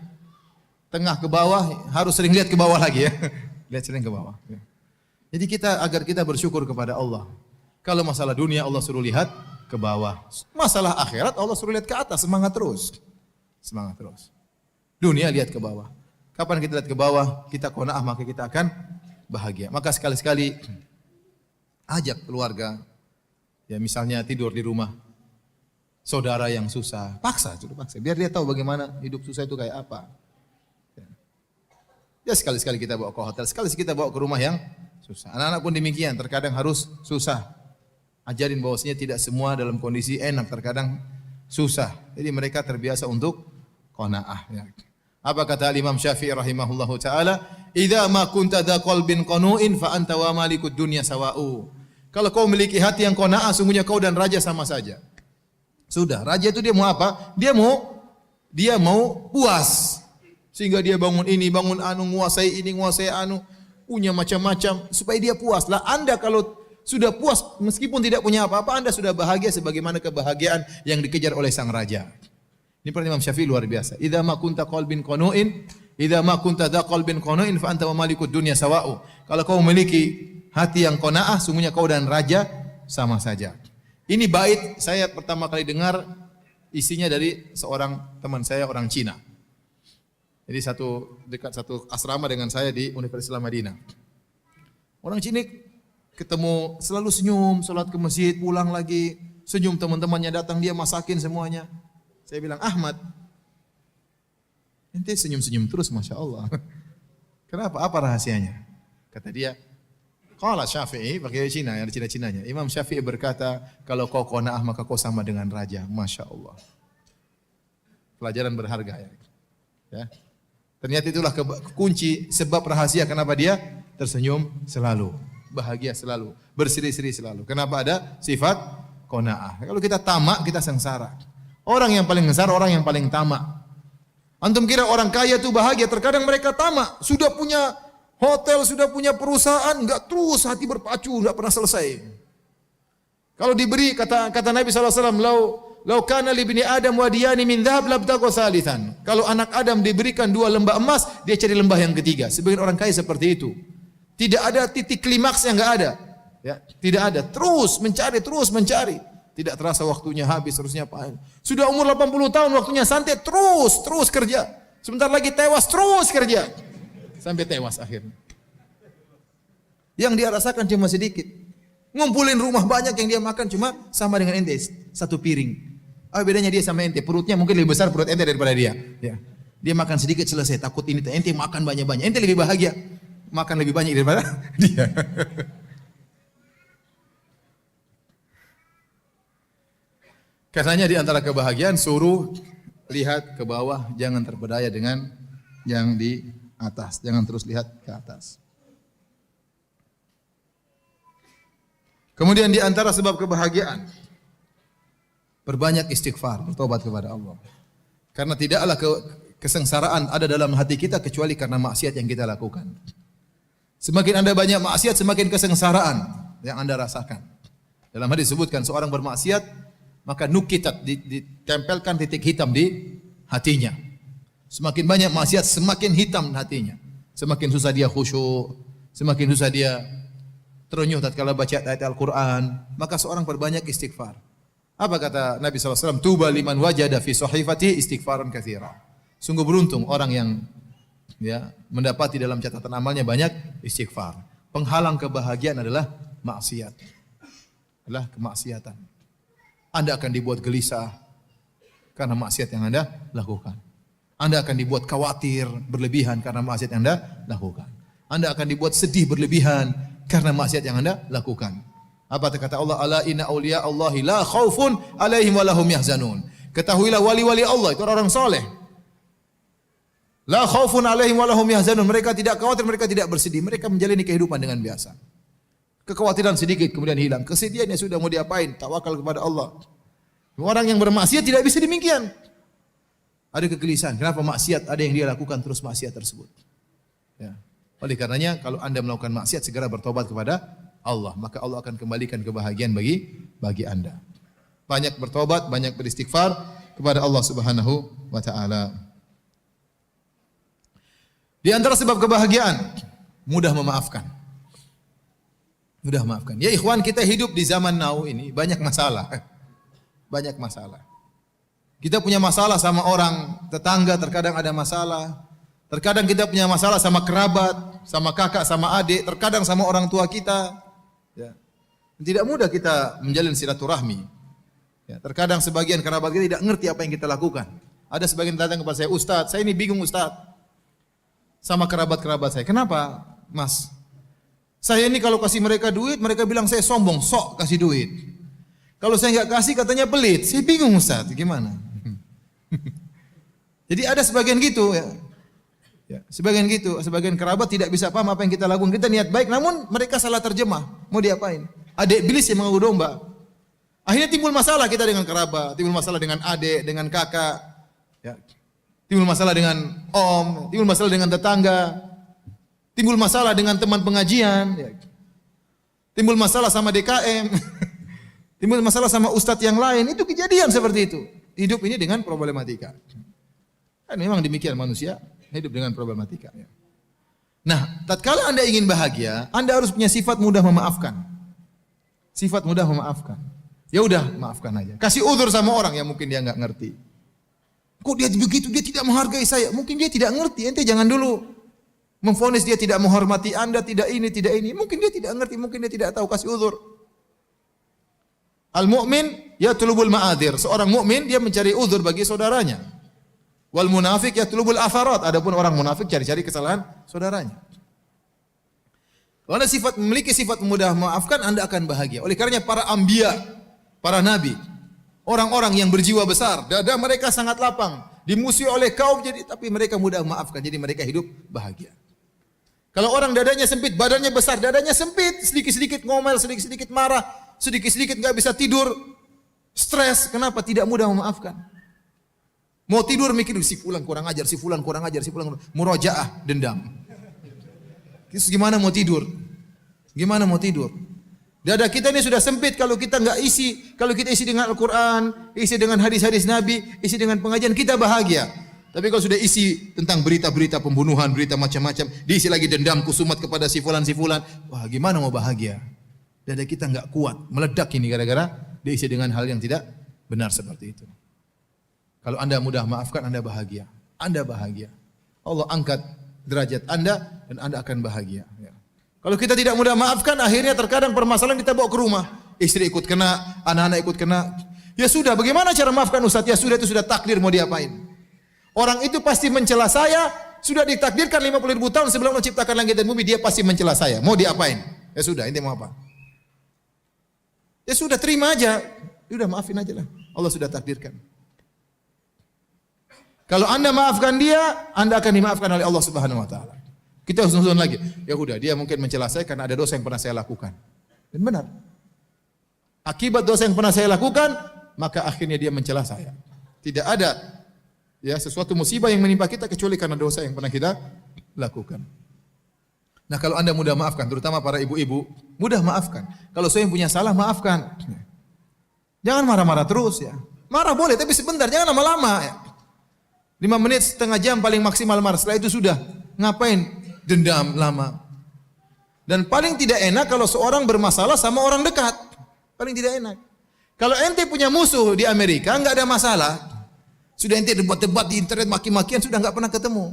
tengah ke bawah harus sering lihat ke bawah lagi ya. Lihat sering ke bawah. Jadi agar kita bersyukur kepada Allah. Kalau masalah dunia Allah suruh lihat ke bawah. Masalah akhirat Allah suruh lihat ke atas, semangat terus. Semangat terus. Dunia lihat ke bawah. Kapan kita lihat ke bawah, kita qanaah, maka kita akan bahagia. Maka sekali-sekali ajak keluarga, ya misalnya tidur di rumah saudara yang susah, paksa, biar dia tahu bagaimana hidup susah itu kayak apa. Ya sekali-sekali kita bawa ke hotel, sekali-sekali kita bawa ke rumah yang susah. Anak-anak pun demikian, terkadang harus susah. Ajarin bahwasanya tidak semua dalam kondisi enak, terkadang susah. Jadi mereka terbiasa untuk qanaah. Ya. Apa kata Imam Syafi'i rahimahullahu taala? Idza ma kunta dza qalbin qanu'in fa anta wa malikud dunya sawa'u. Kalau kau memiliki hati yang qanaah, sungguhnya kau dan raja sama saja. Sudah, raja itu dia mau apa? Dia mau puas. Sehingga dia bangun ini, bangun anu, nguasai ini, nguasai anu, punya macam-macam supaya dia puas. Lah Anda kalau sudah puas meskipun tidak punya apa-apa, Anda sudah bahagia sebagaimana kebahagiaan yang dikejar oleh sang raja. Ini perkataan Imam Syafi'i luar biasa. Idza ma kunta qalbin qanu'in, idza ma kunta dza qalbin qanu'in fa anta wa malikud dunya sawa'u. Kalau kau memiliki hati yang qanaah, sungguhnya kau dan raja sama saja. Ini bait saya pertama kali dengar, isinya dari seorang teman saya orang Cina. Jadi dekat satu asrama dengan saya di Universitas Islam Madinah. Orang Cina ketemu selalu senyum, salat ke masjid, pulang lagi, senyum, teman-temannya datang, dia masakin semuanya. Saya bilang, Ahmad, ente senyum-senyum terus, Masya Allah. Kenapa? Apa rahasianya? Kata dia, qala Syafi'i, pakai Cina, yang ada Cina-Cinanya. Imam Syafi'i berkata, kalau kau qanaah maka kau sama dengan raja. Masya Allah. Pelajaran berharga ya. Ya. Ternyata itulah kunci sebab rahasia kenapa dia tersenyum selalu, bahagia selalu, berseri-seri selalu. Kenapa ada sifat qanaah? Kalau kita tamak, kita sengsara. Orang yang paling sengsara orang yang paling tamak. Antum kira orang kaya itu bahagia, terkadang mereka tamak, sudah punya hotel, sudah punya perusahaan, enggak terus hati berpacu, enggak pernah selesai. Kalau diberi kata Nabi sallallahu alaihi wasallam, Lau kana li bini Adam wadiyani min dhahab labtaqo salisan. Kalau anak Adam diberikan 2 lembah emas, dia cari lembah yang ketiga. Sebagian orang kaya seperti itu. Tidak ada titik klimaks yang enggak ada. Ya, tidak ada. Terus mencari. Tidak terasa waktunya habis, terusnya apa? Sudah umur 80 tahun waktunya santai, terus kerja. Sebentar lagi tewas, terus kerja. Sampai tewas akhirnya. Yang dia rasakan cuma sedikit. Ngumpulin rumah banyak yang dia makan cuma sama dengan ente, 1 piring. Apa bedanya dia sama ente? Perutnya mungkin lebih besar perut ente daripada dia. Ya. Dia makan sedikit selesai, takut ini ente makan banyak-banyak. Ente lebih bahagia makan lebih banyak daripada dia. Karenanya di antara kebahagiaan suruh lihat ke bawah, jangan terpedaya dengan yang di atas. Jangan terus lihat ke atas. Kemudian di antara sebab kebahagiaan, perbanyak istighfar, bertobat kepada Allah. Karena tidaklah kesengsaraan ada dalam hati kita kecuali karena maksiat yang kita lakukan. Semakin Anda banyak maksiat, semakin kesengsaraan yang Anda rasakan. Dalam hadis disebutkan seorang bermaksiat, maka nukitat, ditempelkan titik hitam di hatinya. Semakin banyak maksiat, semakin hitam hatinya. Semakin susah dia khusyuk, semakin susah dia terenyuh tatkala baca ayat Al-Quran. Maka seorang perbanyak istighfar. Apa kata Nabi SAW? Tuba liman wajada fi sahifati istighfaran katsira. Sungguh beruntung orang yang mendapati dalam catatan amalnya banyak istighfar. Penghalang kebahagiaan adalah maksiat. Adalah kemaksiatan. Anda akan dibuat gelisah karena maksiat yang Anda lakukan. Anda akan dibuat khawatir berlebihan karena maksiat yang Anda lakukan. Anda akan dibuat sedih berlebihan karena maksiat yang Anda lakukan. Apa kata Allah? Ala inna awliya Allahi la khaufun alaihim wa lahum yahzanun. Ketahuilah wali-wali Allah itu orang soleh. La khaufun alaihim wa lahum yahzanun. Mereka tidak khawatir, mereka tidak bersedih. Mereka menjalani kehidupan dengan biasa. Kekhawatiran sedikit kemudian hilang. Kesedihannya sudah mau diapain? Tawakal kepada Allah. Orang yang bermaksiat tidak bisa demikian. Ada kegelisahan. Kenapa maksiat? Ada yang dia lakukan terus maksiat tersebut. Ya. Oleh karenanya kalau Anda melakukan maksiat segera bertobat kepada Allah, maka Allah akan kembalikan kebahagiaan bagi Anda. Banyak bertobat, banyak beristighfar kepada Allah Subhanahu wa taala. Di antara sebab kebahagiaan, mudah memaafkan. Mudah memaafkan. Ya ikhwan, kita hidup di zaman now ini banyak masalah. Banyak masalah. Kita punya masalah sama orang tetangga, terkadang ada masalah. Terkadang kita punya masalah sama kerabat, sama kakak, sama adik, terkadang sama orang tua kita. Ya. Tidak mudah kita menjalin silaturahmi. Ya, terkadang sebagian kerabat kita tidak ngerti apa yang kita lakukan. Ada sebagian datang kepada saya, Ustaz, saya ini bingung Ustaz. sama kerabat-kerabat saya. Kenapa, Mas? Saya ini kalau kasih mereka duit, mereka bilang saya sombong, sok kasih duit. Kalau saya nggak kasih, katanya pelit. Saya bingung, Ustaz, gimana? Jadi ada sebagian gitu ya. Ya, sebagian gitu, sebagian kerabat tidak bisa paham apa yang kita lakukan. Kita niat baik, namun mereka salah terjemah. Mau diapain? Adik iblis yang mengadu domba. Akhirnya timbul masalah kita dengan kerabat, timbul masalah dengan adik, dengan kakak, ya. Timbul masalah dengan om, timbul masalah dengan tetangga, timbul masalah dengan teman pengajian, ya. Timbul masalah sama DKM, timbul masalah sama ustadz yang lain. Itu kejadian seperti itu. Hidup ini dengan problematika. Kan memang demikian manusia hidup dengan problematika. Nah, tatkala Anda ingin bahagia, Anda harus punya sifat mudah memaafkan. Sifat mudah memaafkan. Ya udah, maafkan aja. Kasih uzur sama orang yang mungkin dia enggak ngerti. Kok dia begitu, dia tidak menghargai saya? Mungkin dia tidak ngerti. Ente jangan dulu memvonis dia tidak menghormati Anda, tidak ini, tidak ini. Mungkin dia tidak ngerti, mungkin dia tidak tahu, kasih uzur. Al-mu'min yatlubul ma'adzir. Seorang mukmin dia mencari uzur bagi saudaranya. Wal munafik yatlubul afarat. Adapun orang munafik cari-cari kesalahan saudaranya. Kalau Anda memiliki sifat mudah memaafkan, Anda akan bahagia. Oleh karenanya para anbiya, para nabi, orang-orang yang berjiwa besar, dada mereka sangat lapang, dimusuhi oleh kaum tapi mereka mudah memaafkan. Jadi mereka hidup bahagia. Kalau orang dadanya sempit, badannya besar, dadanya sempit, sedikit-sedikit ngomel, sedikit-sedikit marah, sedikit-sedikit enggak bisa tidur, stres, kenapa tidak mudah memaafkan? Mau tidur mikir si fulan kurang ajar, si fulan kurang ajar, si fulan murojaah, dendam. Terus gimana mau tidur? Gimana mau tidur? Dada kita ini sudah sempit kalau kita enggak isi, kalau kita isi dengan Al-Qur'an, isi dengan hadis-hadis Nabi, isi dengan pengajian, kita bahagia. Tapi kalau sudah isi tentang berita-berita pembunuhan, berita macam-macam, diisi lagi dendam, kusumat kepada si fulan, wah gimana mau bahagia? Dada kita enggak kuat, meledak ini gara-gara diisi dengan hal yang tidak benar seperti itu. Kalau Anda mudah maafkan, Anda bahagia. Anda bahagia. Allah angkat derajat Anda dan Anda akan bahagia. Ya. Kalau kita tidak mudah maafkan, akhirnya terkadang permasalahan kita bawa ke rumah. Istri ikut kena, anak-anak ikut kena. Ya sudah, bagaimana cara maafkan Ustaz? Ya sudah, itu sudah takdir, mau diapain? Orang itu pasti mencela saya, sudah ditakdirkan 50.000 tahun sebelum Allah ciptakan langit dan bumi, dia pasti mencela saya. Mau diapain? Ya sudah, ini mau apa? Ya sudah, terima aja. Ya udah, maafin aja lah. Allah sudah takdirkan. Kalau Anda maafkan dia, Anda akan dimaafkan oleh Allah Subhanahu wa taala. Kita harus nonton lagi. Ya udah, dia mungkin mencela saya karena ada dosa yang pernah saya lakukan. Dan benar. Akibat dosa yang pernah saya lakukan, maka akhirnya dia mencela saya. Tidak ada ya sesuatu musibah yang menimpa kita kecuali karena dosa yang pernah kita lakukan. Nah, kalau Anda mudah maafkan, terutama para ibu-ibu, mudah maafkan. Kalau saya yang punya salah, maafkan. Jangan marah-marah terus ya. Marah boleh, tapi sebentar, jangan lama-lama ya. 5 menit, setengah jam paling maksimal marah. Setelah itu sudah. Ngapain dendam lama? Dan paling tidak enak kalau seorang bermasalah sama orang dekat. Paling tidak enak. Kalau ente punya musuh di Amerika, enggak ada masalah. Sudah ente debat-debat di internet, maki-makian, sudah enggak pernah ketemu.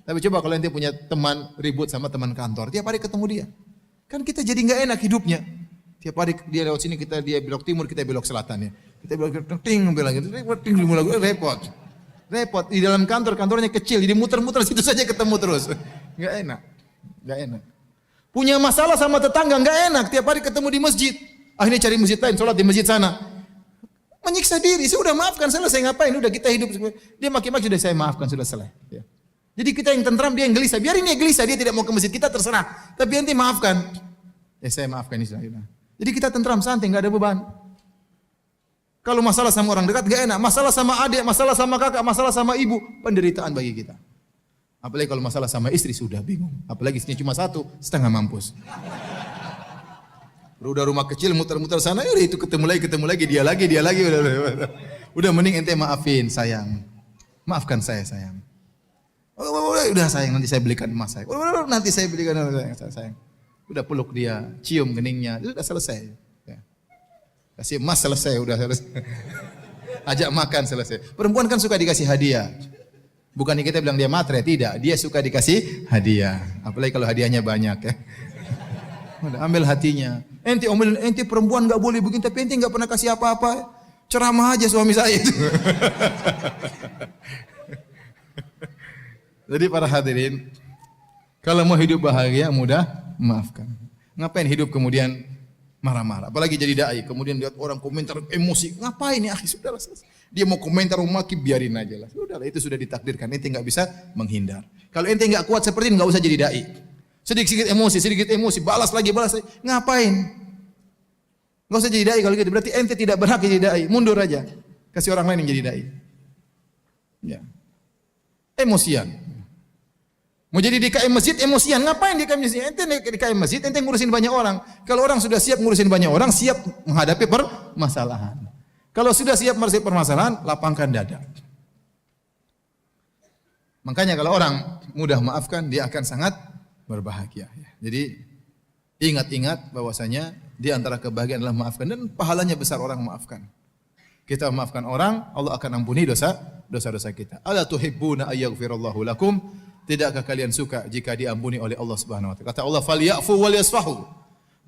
Tapi coba kalau ente punya teman ribut sama teman kantor, tiap hari ketemu dia. Kan kita jadi enggak enak hidupnya. Tiap hari dia lewat sini, dia belok timur, kita belok selatan ya. Kita belok ting lagi, repot. Repot di dalam kantornya kecil, jadi muter-muter situ saja ketemu terus. Enggak enak. Enggak enak. Punya masalah sama tetangga enggak enak, tiap hari ketemu di masjid. Akhirnya cari masjid lain, sholat di masjid sana. Menyiksa diri, saya udah maafkan, selesai ngapain? Udah kita hidup. Dia maki-maki, sudah saya maafkan, sudah selesai. Ya. Jadi kita yang tentram, dia yang gelisah. Biarin dia gelisah, dia tidak mau ke masjid, kita terserah. Tapi nanti maafkan. Ya saya maafkan ini sudah. Jadi kita tentram, santai, enggak ada beban. Kalau masalah sama orang dekat enggak enak, masalah sama adik, masalah sama kakak, masalah sama ibu, penderitaan bagi kita. Apalagi kalau masalah sama istri sudah bingung. Apalagi istrinya cuma satu, setengah mampus. Udah rumah kecil muter-muter sana, udah itu ketemu lagi, dia lagi. Udah mending ente maafin sayang. Maafkan saya sayang. Udah sayang, nanti saya belikan emas saya. Nanti saya belikan sayang. Udah peluk dia, cium keningnya, udah selesai. Kasih emas selesai, udah selesai. Ajak makan selesai. Perempuan kan suka dikasih hadiah. Bukannya kita bilang dia matre, tidak. Dia suka dikasih hadiah. Apalagi kalau hadiahnya banyak ya. Ambil hatinya. Ente omelin, ente perempuan enggak boleh begini, tapi ente enggak pernah kasih apa-apa. Ceramah aja suami saya itu. Jadi para hadirin, Kalau mau hidup bahagia, mudah memaafkan. Ngapain hidup kemudian marah-marah? Apalagi jadi dai, kemudian lihat orang komentar emosi. Ngapain ya, akhi? Sudahlah. Dia mau komentar, mau maki, biarin aja lah. Sudahlah, itu sudah ditakdirkan. Ente nggak bisa menghindar. Kalau ente nggak kuat seperti ini, nggak usah jadi dai. Sedikit emosi, balas lagi. Ngapain? Nggak usah jadi dai kalau gitu. Berarti ente tidak berhak jadi dai. Mundur aja. Kasih orang lain yang jadi dai. Ya. Emosian. Mau jadi DKM masjid, emosian. Ngapain DKM masjid? Ente DKM masjid, ente ngurusin banyak orang. Kalau orang sudah siap ngurusin banyak orang, siap menghadapi permasalahan. Kalau sudah siap menghadapi permasalahan, lapangkan dada. Makanya kalau orang mudah maafkan, dia akan sangat berbahagia. Jadi ingat-ingat bahwasanya di antara kebahagiaan adalah maafkan dan pahalanya besar orang memaafkan. Kita memaafkan orang, Allah akan ampuni dosa-dosa kita. Ala tuhibbuna ayyaghfirallahu lakum? Tidakkah kalian suka jika diampuni oleh Allah Subhanahu wa taala? Kata Allah, "Falyafu wal yasfahu."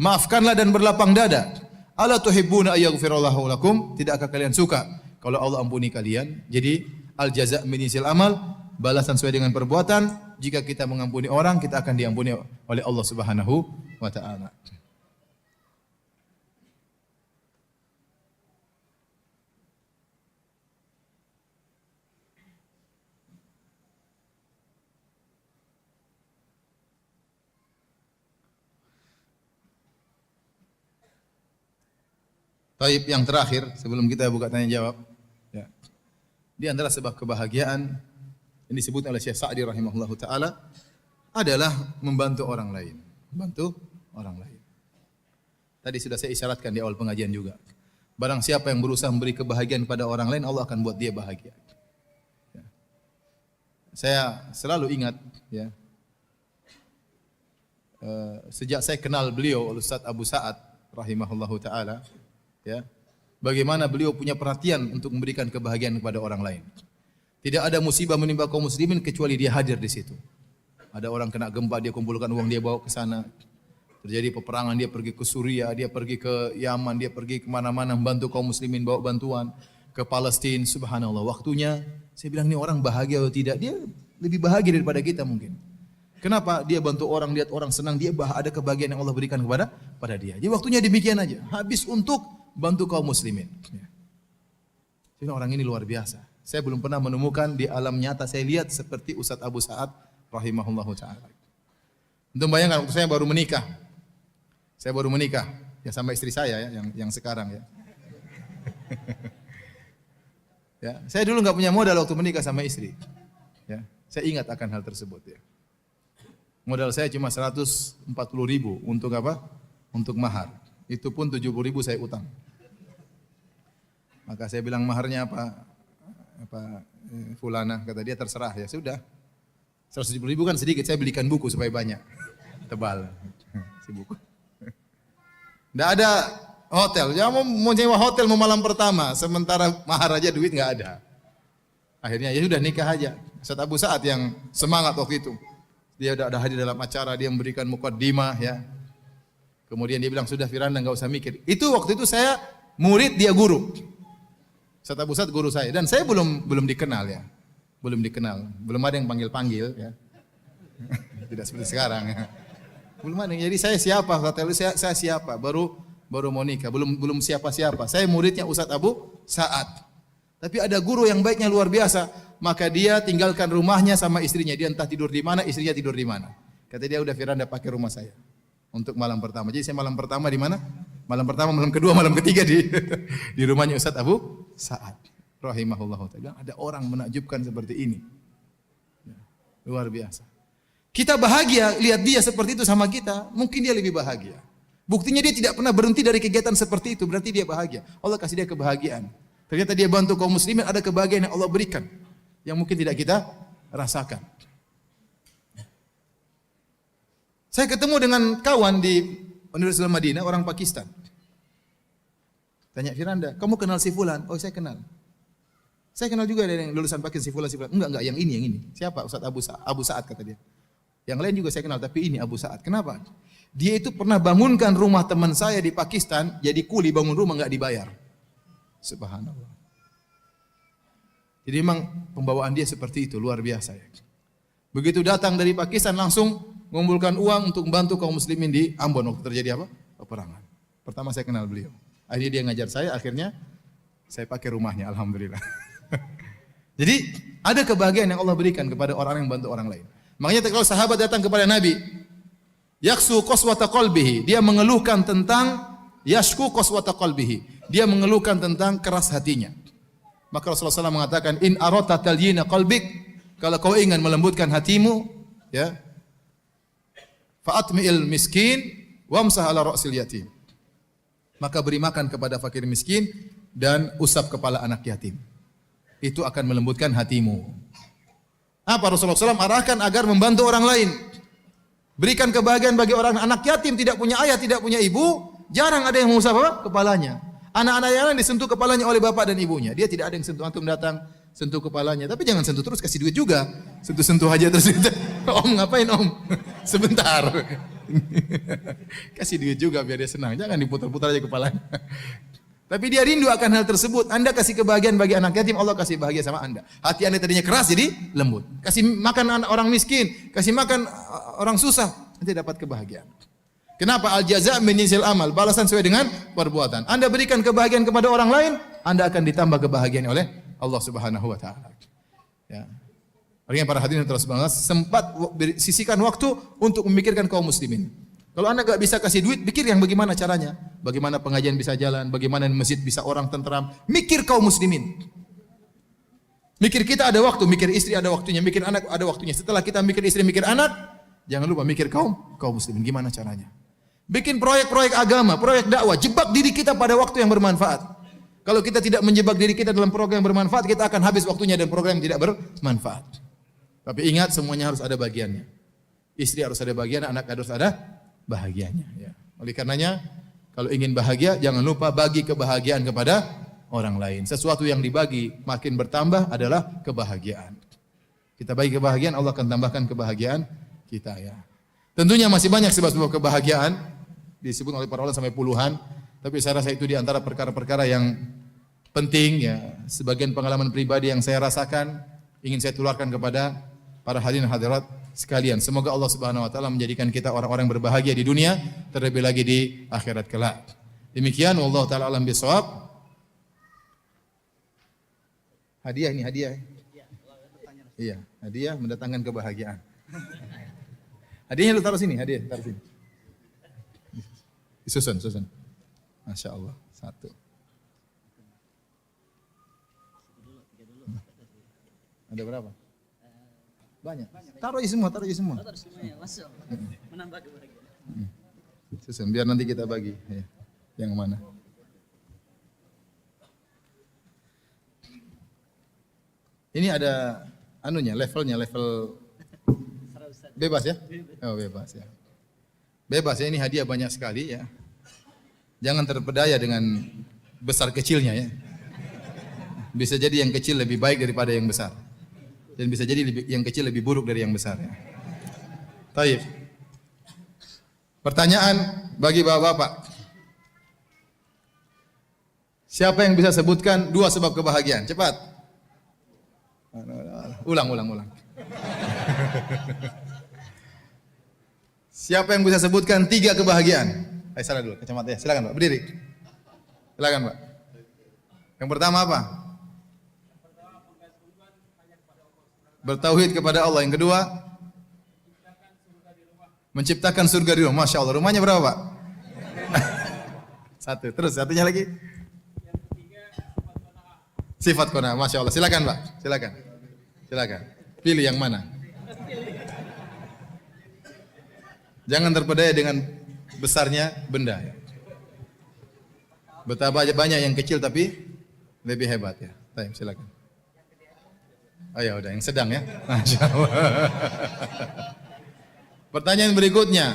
Maafkanlah dan berlapang dada. Ala tuhibbuna ayyaghfirallahu lakum? Tidakkah kalian suka kalau Allah ampuni kalian? Jadi al jaza' min jinsil amal, balasan sesuai dengan perbuatan. Jika kita mengampuni orang, kita akan diampuni oleh Allah Subhanahu wa taala. Baik, yang terakhir sebelum kita buka tanya jawab, ya. Di antara sebab kebahagiaan yang disebut oleh Syekh Sa'di rahimahullahu taala adalah membantu orang lain. Membantu orang lain. Tadi sudah saya isyaratkan di awal pengajian juga. Barang siapa yang berusaha memberi kebahagiaan kepada orang lain, Allah akan buat dia bahagia. Ya. Saya selalu ingat, ya, sejak saya kenal beliau, Ustaz Abu Sa'ad rahimahullahu taala, ya, bagaimana beliau punya perhatian untuk memberikan kebahagiaan kepada orang lain. Tidak ada musibah menimpa kaum muslimin kecuali dia hadir di situ. Ada orang kena gempa, dia kumpulkan uang, dia bawa ke sana. Terjadi peperangan, dia pergi ke Suriah, dia pergi ke Yaman, dia pergi kemana-mana membantu kaum muslimin, bawa bantuan ke Palestina. Subhanallah, waktunya saya bilang ini orang bahagia atau tidak? Dia lebih bahagia daripada kita mungkin. Kenapa? Dia bantu orang, lihat orang senang, dia ada kebahagiaan yang Allah berikan kepada dia. Jadi waktunya demikian aja, habis untuk bantu kaum muslimin. Jadi orang ini luar biasa. Saya belum pernah menemukan di alam nyata saya lihat seperti Ustaz Abu Sa'ad rahimahullahu taala. Untuk bayangkan waktu saya baru menikah. Saya baru menikah ya sama istri saya ya yang sekarang ya. Ya, saya dulu enggak punya modal waktu menikah sama istri. Ya, saya ingat akan hal tersebut ya. Modal saya cuma 140.000 untuk apa? Untuk mahar. Itu pun 70.000 saya utang. Maka saya bilang maharnya apa fulana, kata dia terserah ya sudah. 170.000 kan sedikit, saya belikan buku supaya banyak. Tebal. Si buku. Enggak ada hotel. Ya mau nyewa hotel mau malam pertama, sementara mahar aja duit enggak ada. Akhirnya ya sudah nikah aja. Ustaz Abu Sa'ad yang semangat waktu itu. Dia udah hadir dalam acara, dia memberikan muqaddimah ya. Kemudian dia bilang, sudah Firanda enggak usah mikir. Itu waktu itu saya murid, dia guru. Ustaz Abu Sa'ad guru saya dan saya belum dikenal ya. Belum dikenal. Belum ada yang panggil-panggil ya. Tidak seperti sekarang ya. Belum ada. Jadi saya siapa? Kata saya siapa? Baru mau nikah, belum siapa-siapa. Saya muridnya Ustaz Abu Sa'ad. Tapi ada guru yang baiknya luar biasa. Maka dia tinggalkan rumahnya sama istrinya. Dia entah tidur di mana, istrinya tidur di mana. Kata dia, udah Firanda pakai rumah saya untuk malam pertama. Jadi saya malam pertama di mana? Malam pertama, malam kedua, malam ketiga di rumahnya Ustaz Abu Sa'ad rahimahullahu taala. Ada orang menakjubkan seperti ini. Luar biasa. Kita bahagia lihat dia seperti itu sama kita, mungkin dia lebih bahagia. Buktinya dia tidak pernah berhenti dari kegiatan seperti itu, berarti dia bahagia. Allah kasih dia kebahagiaan. Ternyata dia bantu kaum muslimin, ada kebahagiaan yang Allah berikan yang mungkin tidak kita rasakan. Saya ketemu dengan kawan di Universitas Madinah, orang Pakistan. Tanya Firanda, kamu kenal si Fulan? Oh, saya kenal. Saya kenal juga dari yang lulusan Pakistan, si Fulan. Enggak, yang ini. Siapa? Ustaz Abu Sa'ad kata dia. Yang lain juga saya kenal, tapi ini Abu Sa'ad. Kenapa? Dia itu pernah bangunkan rumah teman saya di Pakistan, jadi kuli bangun rumah enggak dibayar. Subhanallah. Jadi memang pembawaan dia seperti itu, luar biasa ya. Begitu datang dari Pakistan langsung mengumpulkan uang untuk membantu kaum muslimin di Ambon waktu terjadi apa? Peperangan. Pertama saya kenal beliau. Akhirnya dia ngajar saya, akhirnya saya pakai rumahnya, alhamdulillah. Jadi ada kebahagiaan yang Allah berikan kepada orang yang membantu orang lain. Makanya kalau sahabat datang kepada Nabi, yaksu qaswata qalbihi, dia mengeluhkan tentang yashku qaswata qalbihi, dia mengeluhkan tentang keras hatinya. Maka Rasulullah SAW mengatakan, in arata talyina qalbik, kalau kau ingin melembutkan hatimu, ya, fa'atmi'il miskin wamsah ala ra'sil yatim. Maka beri makan kepada fakir miskin dan usap kepala anak yatim. Itu akan melembutkan hatimu. Apa Rasulullah SAW arahkan agar membantu orang lain. Berikan kebahagiaan bagi orang anak yatim, tidak punya ayah, tidak punya ibu, jarang ada yang mengusap apa? Kepalanya. Anak-anak yang lain disentuh kepalanya oleh bapak dan ibunya. Dia tidak ada yang sentuh, antum datang sentuh kepalanya. Tapi jangan sentuh terus, kasih duit juga. Sentuh-sentuh aja terus. Om ngapain om? Sebentar. Kasih duit juga biar dia senang. Jangan diputar-putar aja kepalanya. Tapi dia rindu akan hal tersebut. Anda kasih kebahagiaan bagi anak yatim, Allah kasih bahagia sama Anda. Hati Anda tadinya keras jadi lembut. Kasih makan orang miskin, kasih makan orang susah, nanti dapat kebahagiaan. Kenapa? Al jaza' min jinsil amal, balasan sesuai dengan perbuatan. Anda berikan kebahagiaan kepada orang lain, Anda akan ditambah kebahagiaan oleh Allah Subhanahu wa taala. Ya. Artinya para hadirin terus sempat sisihkan waktu untuk memikirkan kaum muslimin. Kalau Anda enggak bisa kasih duit, pikir yang bagaimana caranya. Bagaimana pengajian bisa jalan, bagaimana masjid bisa orang tentram. Mikir kaum muslimin. Mikir kita ada waktu, mikir istri ada waktunya, mikir anak ada waktunya. Setelah kita mikir istri, mikir anak, jangan lupa mikir kaum muslimin. Gimana caranya? Bikin proyek-proyek agama, proyek dakwah, jebak diri kita pada waktu yang bermanfaat. Kalau kita tidak menjebak diri kita dalam program yang bermanfaat, kita akan habis waktunya dan program yang tidak bermanfaat. Tapi ingat, semuanya harus ada bagiannya. Istri harus ada bagian, anak harus ada bahagianya. Ya. Oleh karenanya, kalau ingin bahagia, jangan lupa bagi kebahagiaan kepada orang lain. Sesuatu yang dibagi makin bertambah adalah kebahagiaan. Kita bagi kebahagiaan, Allah akan tambahkan kebahagiaan kita. Ya. Tentunya masih banyak sebab-sebab kebahagiaan, disebut oleh para ulama sampai puluhan. Tapi saya rasa itu di antara perkara-perkara yang penting. Ya. Sebagian pengalaman pribadi yang saya rasakan, ingin saya tularkan kepada para hadirin hadirat sekalian. Semoga Allah Subhanahu wa taala menjadikan kita orang-orang yang berbahagia di dunia, terlebih lagi di akhirat kelak. Demikian wallahu taala alam bisawab. Hadiah ini hadiah. Iya, hadiah mendatangkan kebahagiaan. Hadiahnya lu taruh sini, hadiah taruh sini. Susun. Masya Allah, satu. Ada berapa? Banyak. Taruh aja semua. Taruh semuanya, masuk. Menambah kebahagiaan. Susun, biar nanti kita bagi. Ya. Yang mana? Ini ada anunya, level bebas ya? Oh bebas ya. Bebas ya, ini hadiah banyak sekali ya. Jangan terpedaya dengan besar kecilnya ya. Bisa jadi yang kecil lebih baik daripada yang besar. Dan bisa jadi yang kecil lebih buruk dari yang besar ya. Taib. Pertanyaan bagi bapak-bapak. Siapa yang bisa sebutkan 2 sebab kebahagiaan? Cepat. Ulang. Siapa yang bisa sebutkan 3 kebahagiaan? Ayo salah dulu, kacamata ya. Silakan Pak, berdiri. Silakan Pak. Yang pertama apa? Bertauhid kepada Allah. Yang kedua? Menciptakan surga di rumah. Masya Allah. Rumahnya berapa Pak? 1. Terus satunya lagi? Sifat qanaah. Masya Allah. Silakan Pak. Silakan. Pilih yang mana? Jangan terpedaya dengan besarnya benda. Betapa banyak yang kecil tapi lebih hebat ya. Baik, silakan. Oh ya udah, yang sedang ya. Masya Allah. Pertanyaan berikutnya.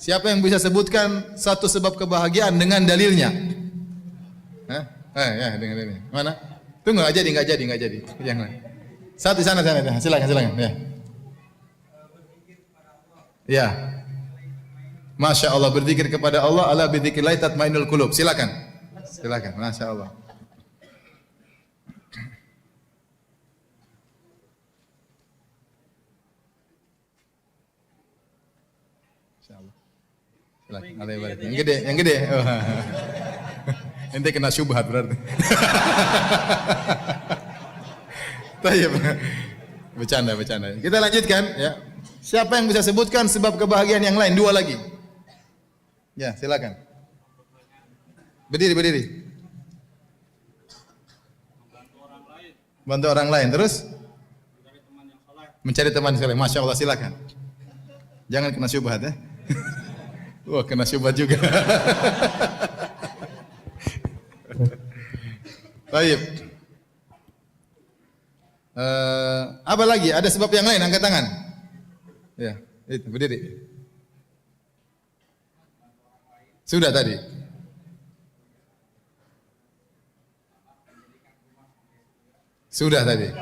Siapa yang bisa sebutkan 1 sebab kebahagiaan dengan dalilnya? Hah? Ya, dengan dalilnya. Mana? Tunggu, enggak jadi. Yang lain. Satu sana. Silakan. Ya. Ya. Masya Allah, berzikir kepada Allah, ala bidzikrillah tatmainnul qulub. Silakan. Masya Allah. Insyaallah. Silakan. Alaihi wasallam. Yang gede, yang gede. Oh. Ente kena syubhat berarti. Tayyib. Bercanda. Kita lanjutkan ya. Siapa yang bisa sebutkan sebab kebahagiaan yang lain? Dua lagi. Ya, silakan. Berdiri. Bantu orang lain. Terus? Mencari teman yang soleh. Masya Allah, silakan. Jangan kena syubhat ya. Wah, kena syubhat juga. Baik. Apa lagi? Ada sebab yang lain? Angkat tangan. Ya, itu berdiri. Sudah tadi. Sudah tadi.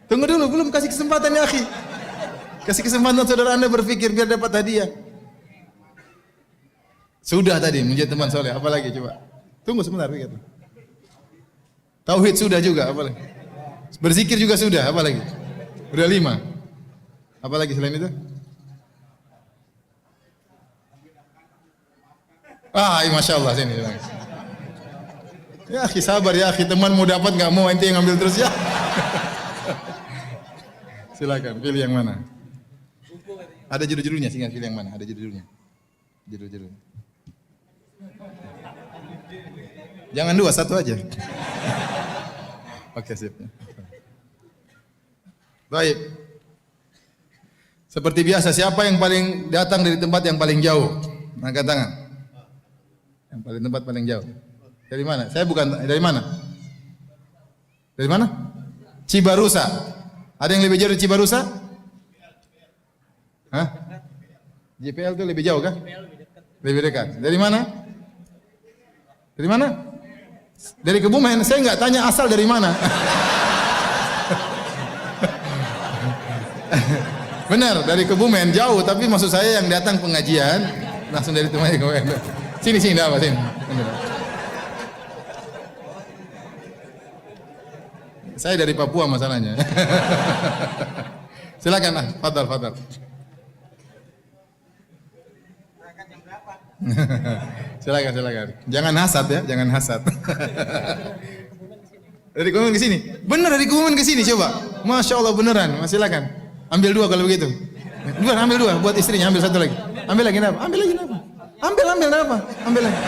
Tunggu dulu, belum kasih kesempatan ya, akhi. Kasih kesempatan saudara Anda berpikir biar dapat hadiah. Sudah tadi menjadi teman soleh. Apa lagi coba? Tunggu sebentar begitu. Tauhid sudah juga, apa lagi? Berzikir juga sudah, apa lagi? Udah 5. Apa lagi selain itu? Masya Allah sini. Ya, akhi sabar ya, akhi teman mau dapat nggak mau ente yang ambil terus ya. Silakan, pilih yang mana? Ada judul-judulnya, sehingga pilih yang mana? Ada judul-judulnya. Judul-judul. Jangan 2, 1 aja. Oke, sip. Baik. Seperti biasa, siapa yang paling datang dari tempat yang paling jauh? Angkat tangan. Yang paling tempat paling jauh. Dari mana? Saya bukan dari mana? Dari mana? Cibarusa. Ada yang lebih jauh dari Cibarusa? Hah? JPL itu lebih jauh kah? Lebih dekat. Dari mana? Dari mana? Dari Kebumen. Saya nggak tanya asal dari mana. Benar, dari Kebumen jauh, tapi maksud saya yang datang pengajian langsung dari temannya Kebumen. Sini, dah apa sini. Saya dari Papua masalahnya. Silakan, fadal. Silakan. Jangan hasad ya, jangan hasad. Dari Kebumen ke sini. Benar dari Kebumen ke sini coba. Masya Allah beneran. Silakan. Ambil 2 kalau begitu. Ambil 2 buat istrinya, ambil 1 lagi. Ambil lagi apa? Ambil apa? Ambil lagi.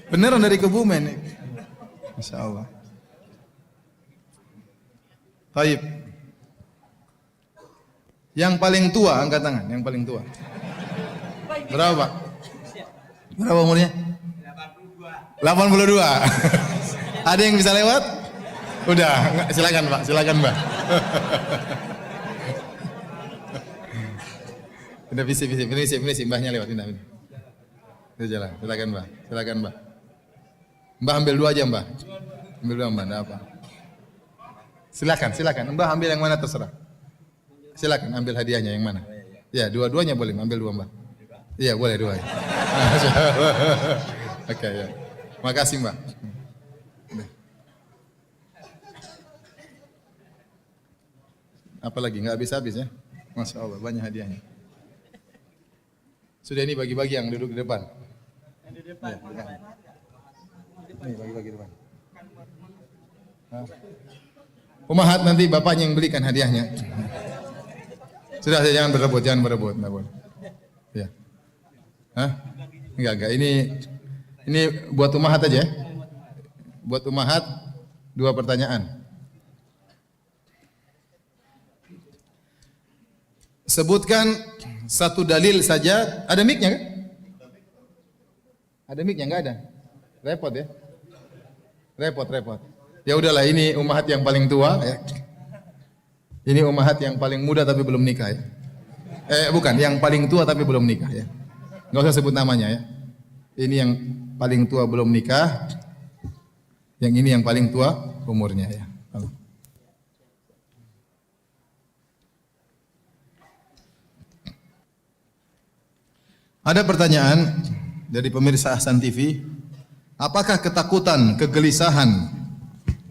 Beneran dari Kebumen. Masya Allah. Taib. Yang paling tua, angkat tangan. Yang paling tua. Berapa Pak? Berapa umurnya? 82. Ada yang bisa lewat? Udah, silakan Pak, Mbak. Udah visi, Mbahnya lewat, pindah. Udah jalan, silakan Mbak. Mbak ambil 2 aja Mbak. Ambil 2 Mbak, enggak apa. Silakan. Mbak ambil yang mana terserah. Silakan ambil hadiahnya yang mana. Ya, dua-duanya boleh, ambil 2 Mbak. Iya, boleh 2. Oke ya. Makasih Mbak. Apalagi nggak habis-habis ya. Masya Allah, banyak hadiahnya. Sudah ini bagi-bagi yang duduk di depan. Yang di depan. Ya, ini bagi-bagi depan. Umahat nanti bapaknya yang belikan hadiahnya. Sudah, jangan berebut. Enggak boleh. Ya. Enggak. Ini buat umahat aja ya. Buat umahat 2 pertanyaan. Sebutkan 1 dalil saja. Ada mic-nya kan? Ada mic-nya? Enggak ada. Repot ya. Repot. Ya udahlah, ini umahat yang paling tua ya. Ini umahat yang paling muda tapi belum nikah ya. Bukan, yang paling tua tapi belum nikah ya. Enggak usah sebut namanya ya. Ini yang paling tua belum nikah. Yang ini yang paling tua umurnya ya. Ada pertanyaan dari pemirsa Ahsan TV. Apakah ketakutan, kegelisahan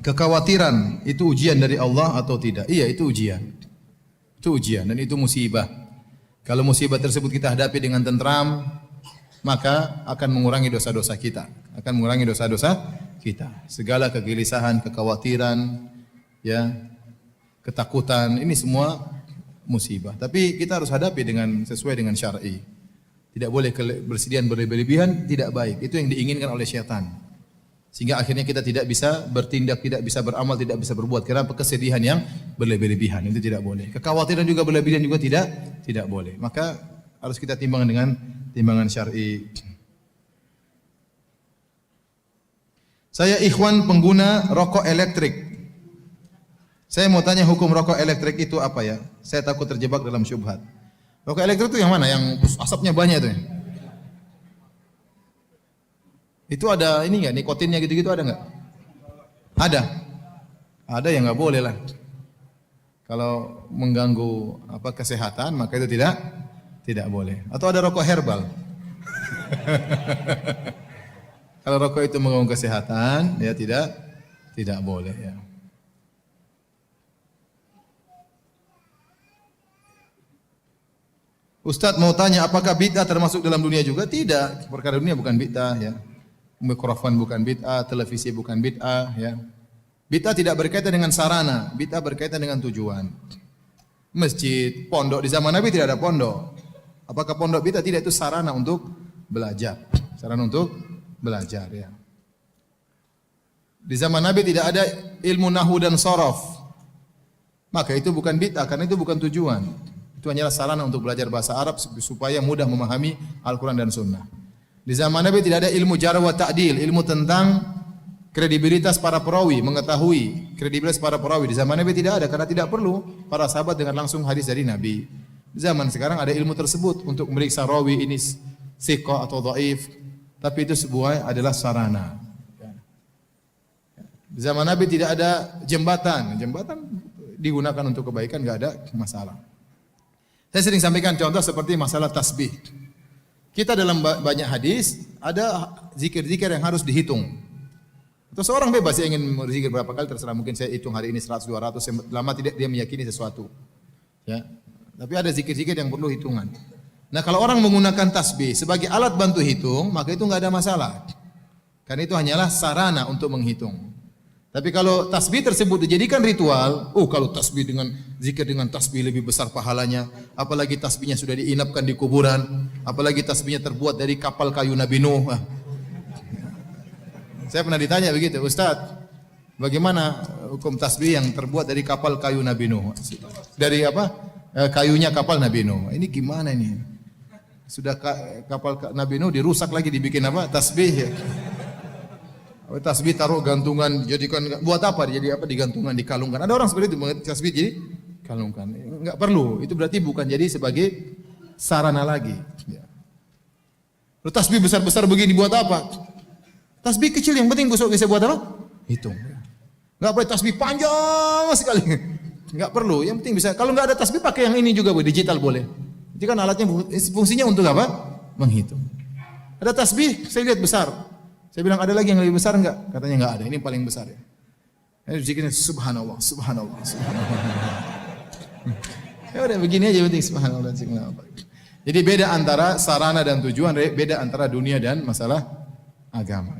kekhawatiran itu ujian dari Allah atau tidak? Iya, itu ujian. Itu ujian dan itu musibah. Kalau musibah tersebut kita hadapi dengan tentram, maka akan mengurangi dosa-dosa kita. Akan mengurangi dosa-dosa kita. Segala kegelisahan, kekhawatiran, ya, ketakutan, ini semua musibah. Tapi kita harus hadapi dengan sesuai dengan syar'i. Tidak boleh bersediaan berlebihan, tidak baik. Itu yang diinginkan oleh syaitan. Sehingga akhirnya kita tidak bisa bertindak, tidak bisa beramal, tidak bisa berbuat. Karena kesedihan yang berlebihan, itu tidak boleh. Kekhawatiran juga berlebihan juga tidak boleh. Maka harus kita timbang dengan timbangan syar'i. Saya ikhwan pengguna rokok elektrik. Saya mau tanya hukum rokok elektrik itu apa ya? Saya takut terjebak dalam syubhat. Rokok elektrik itu yang mana? Yang asapnya banyak itu. Itu ada ini enggak? Nikotinnya gitu-gitu ada enggak? Ada. Ada yang enggak boleh lah. Kalau mengganggu kesehatan maka itu tidak boleh. Atau ada rokok herbal. Kalau rokok itu mengganggu kesehatan ya tidak boleh ya. Ustadz mau tanya apakah bid'ah termasuk dalam dunia juga? Tidak. Perkara dunia bukan bid'ah ya. Mikrofon bukan bid'ah, televisi bukan bid'ah ya. Bid'ah tidak berkaitan dengan sarana, bid'ah berkaitan dengan tujuan. Masjid, pondok di zaman Nabi tidak ada pondok. Apakah pondok bid'ah? Tidak, itu sarana untuk belajar. Sarana untuk belajar ya. Di zaman Nabi tidak ada ilmu nahwu dan sorof. Maka itu bukan bid'ah karena itu bukan tujuan. Itu hanyalah sarana untuk belajar bahasa Arab supaya mudah memahami Al-Quran dan Sunnah. Di zaman Nabi tidak ada ilmu jarh wa ta'dil, ilmu tentang kredibilitas para perawi, mengetahui kredibilitas para perawi. Di zaman Nabi tidak ada karena tidak perlu para sahabat dengar langsung hadis dari Nabi. Di zaman sekarang ada ilmu tersebut untuk memeriksa rawi ini thiqah atau dhaif, tapi itu adalah sarana. Di zaman Nabi tidak ada jembatan. Jembatan digunakan untuk kebaikan, enggak ada masalah. Saya sering sampaikan contoh seperti masalah tasbih. Kita dalam banyak hadis ada zikir-zikir yang harus dihitung. Atau seorang bebas yang ingin berzikir berapa kali terserah, mungkin saya hitung hari ini 100 200 lama tidak dia meyakini sesuatu. Ya. Tapi ada zikir-zikir yang perlu hitungan. Nah, kalau orang menggunakan tasbih sebagai alat bantu hitung, maka itu enggak ada masalah. Karena itu hanyalah sarana untuk menghitung. Tapi kalau tasbih tersebut dijadikan ritual, kalau tasbih dengan zikir dengan tasbih lebih besar pahalanya, apalagi tasbihnya sudah diinapkan di kuburan, apalagi tasbihnya terbuat dari kapal kayu Nabi Nuh. Saya pernah ditanya begitu, Ustaz, bagaimana hukum tasbih yang terbuat dari kapal kayu Nabi Nuh? Dari kayunya kapal Nabi Nuh. Ini gimana ini? Sudah kapal Nabi Nuh dirusak lagi dibikin tasbih ya. Tasbih taruh gantungan, jadikan buat apa? Jadi digantungan, dikalungkan. Ada orang seperti itu tasbih jadi kalungkan. Enggak perlu. Itu berarti bukan jadi sebagai sarana lagi. Ya. Lalu tasbih besar-besar begini buat apa? Tasbih kecil yang penting besok bisa buat apa? Hitung. Enggak boleh tasbih panjang sekali. Enggak perlu. Yang penting bisa. Kalau enggak ada tasbih pakai yang ini juga digital boleh. Jadi kan alatnya fungsinya untuk apa? Menghitung. Ada tasbih, saya lihat besar. Saya bilang ada lagi yang lebih besar enggak? Katanya enggak ada. Ini paling besar ya. Ini zikirnya subhanallah, subhanallah, subhanallah. Ya udah begini aja penting subhanallah, subhanallah. Jadi beda antara sarana dan tujuan, beda antara dunia dan masalah agama.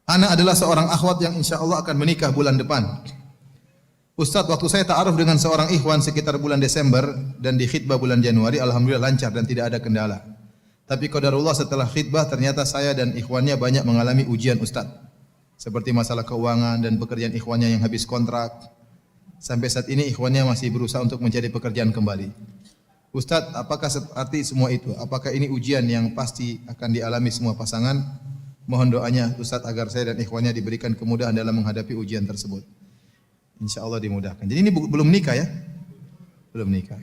Ana adalah seorang akhwat yang insya Allah akan menikah bulan depan. Ustadz, waktu saya ta'aruf dengan seorang ikhwan sekitar bulan Desember dan di khitbah bulan Januari, alhamdulillah lancar dan tidak ada kendala. Tapi qadarullah setelah khitbah ternyata saya dan ikhwannya banyak mengalami ujian Ustadz. Seperti masalah keuangan dan pekerjaan ikhwannya yang habis kontrak. Sampai saat ini ikhwannya masih berusaha untuk mencari pekerjaan kembali. Ustadz, apakah arti semua itu? Apakah ini ujian yang pasti akan dialami semua pasangan? Mohon doanya Ustaz agar saya dan ikhwannya diberikan kemudahan dalam menghadapi ujian tersebut. Insya Allah dimudahkan. Jadi ini belum nikah ya? Belum nikah.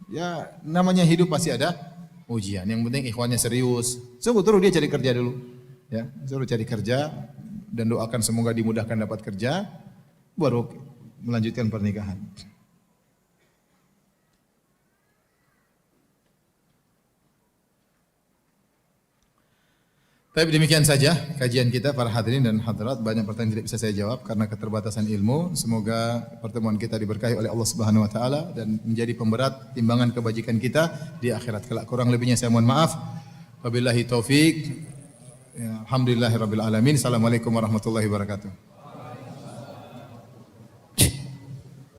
Ya namanya hidup pasti ada ujian. Yang penting ikhwannya serius. Suruh dia cari kerja dulu. Ya, suruh cari kerja dan doakan semoga dimudahkan dapat kerja. Baru melanjutkan pernikahan. Tapi demikian saja kajian kita para hadirin dan hadirat. Banyak pertanyaan tidak bisa saya jawab karena keterbatasan ilmu. Semoga pertemuan kita diberkahi oleh Allah Subhanahu wa taala dan menjadi pemberat timbangan kebajikan kita di akhirat kelak. Kurang lebihnya saya mohon maaf. Wabillahi taufik. Alhamdulillahirabbil alamin. Assalamualaikum warahmatullahi wabarakatuh.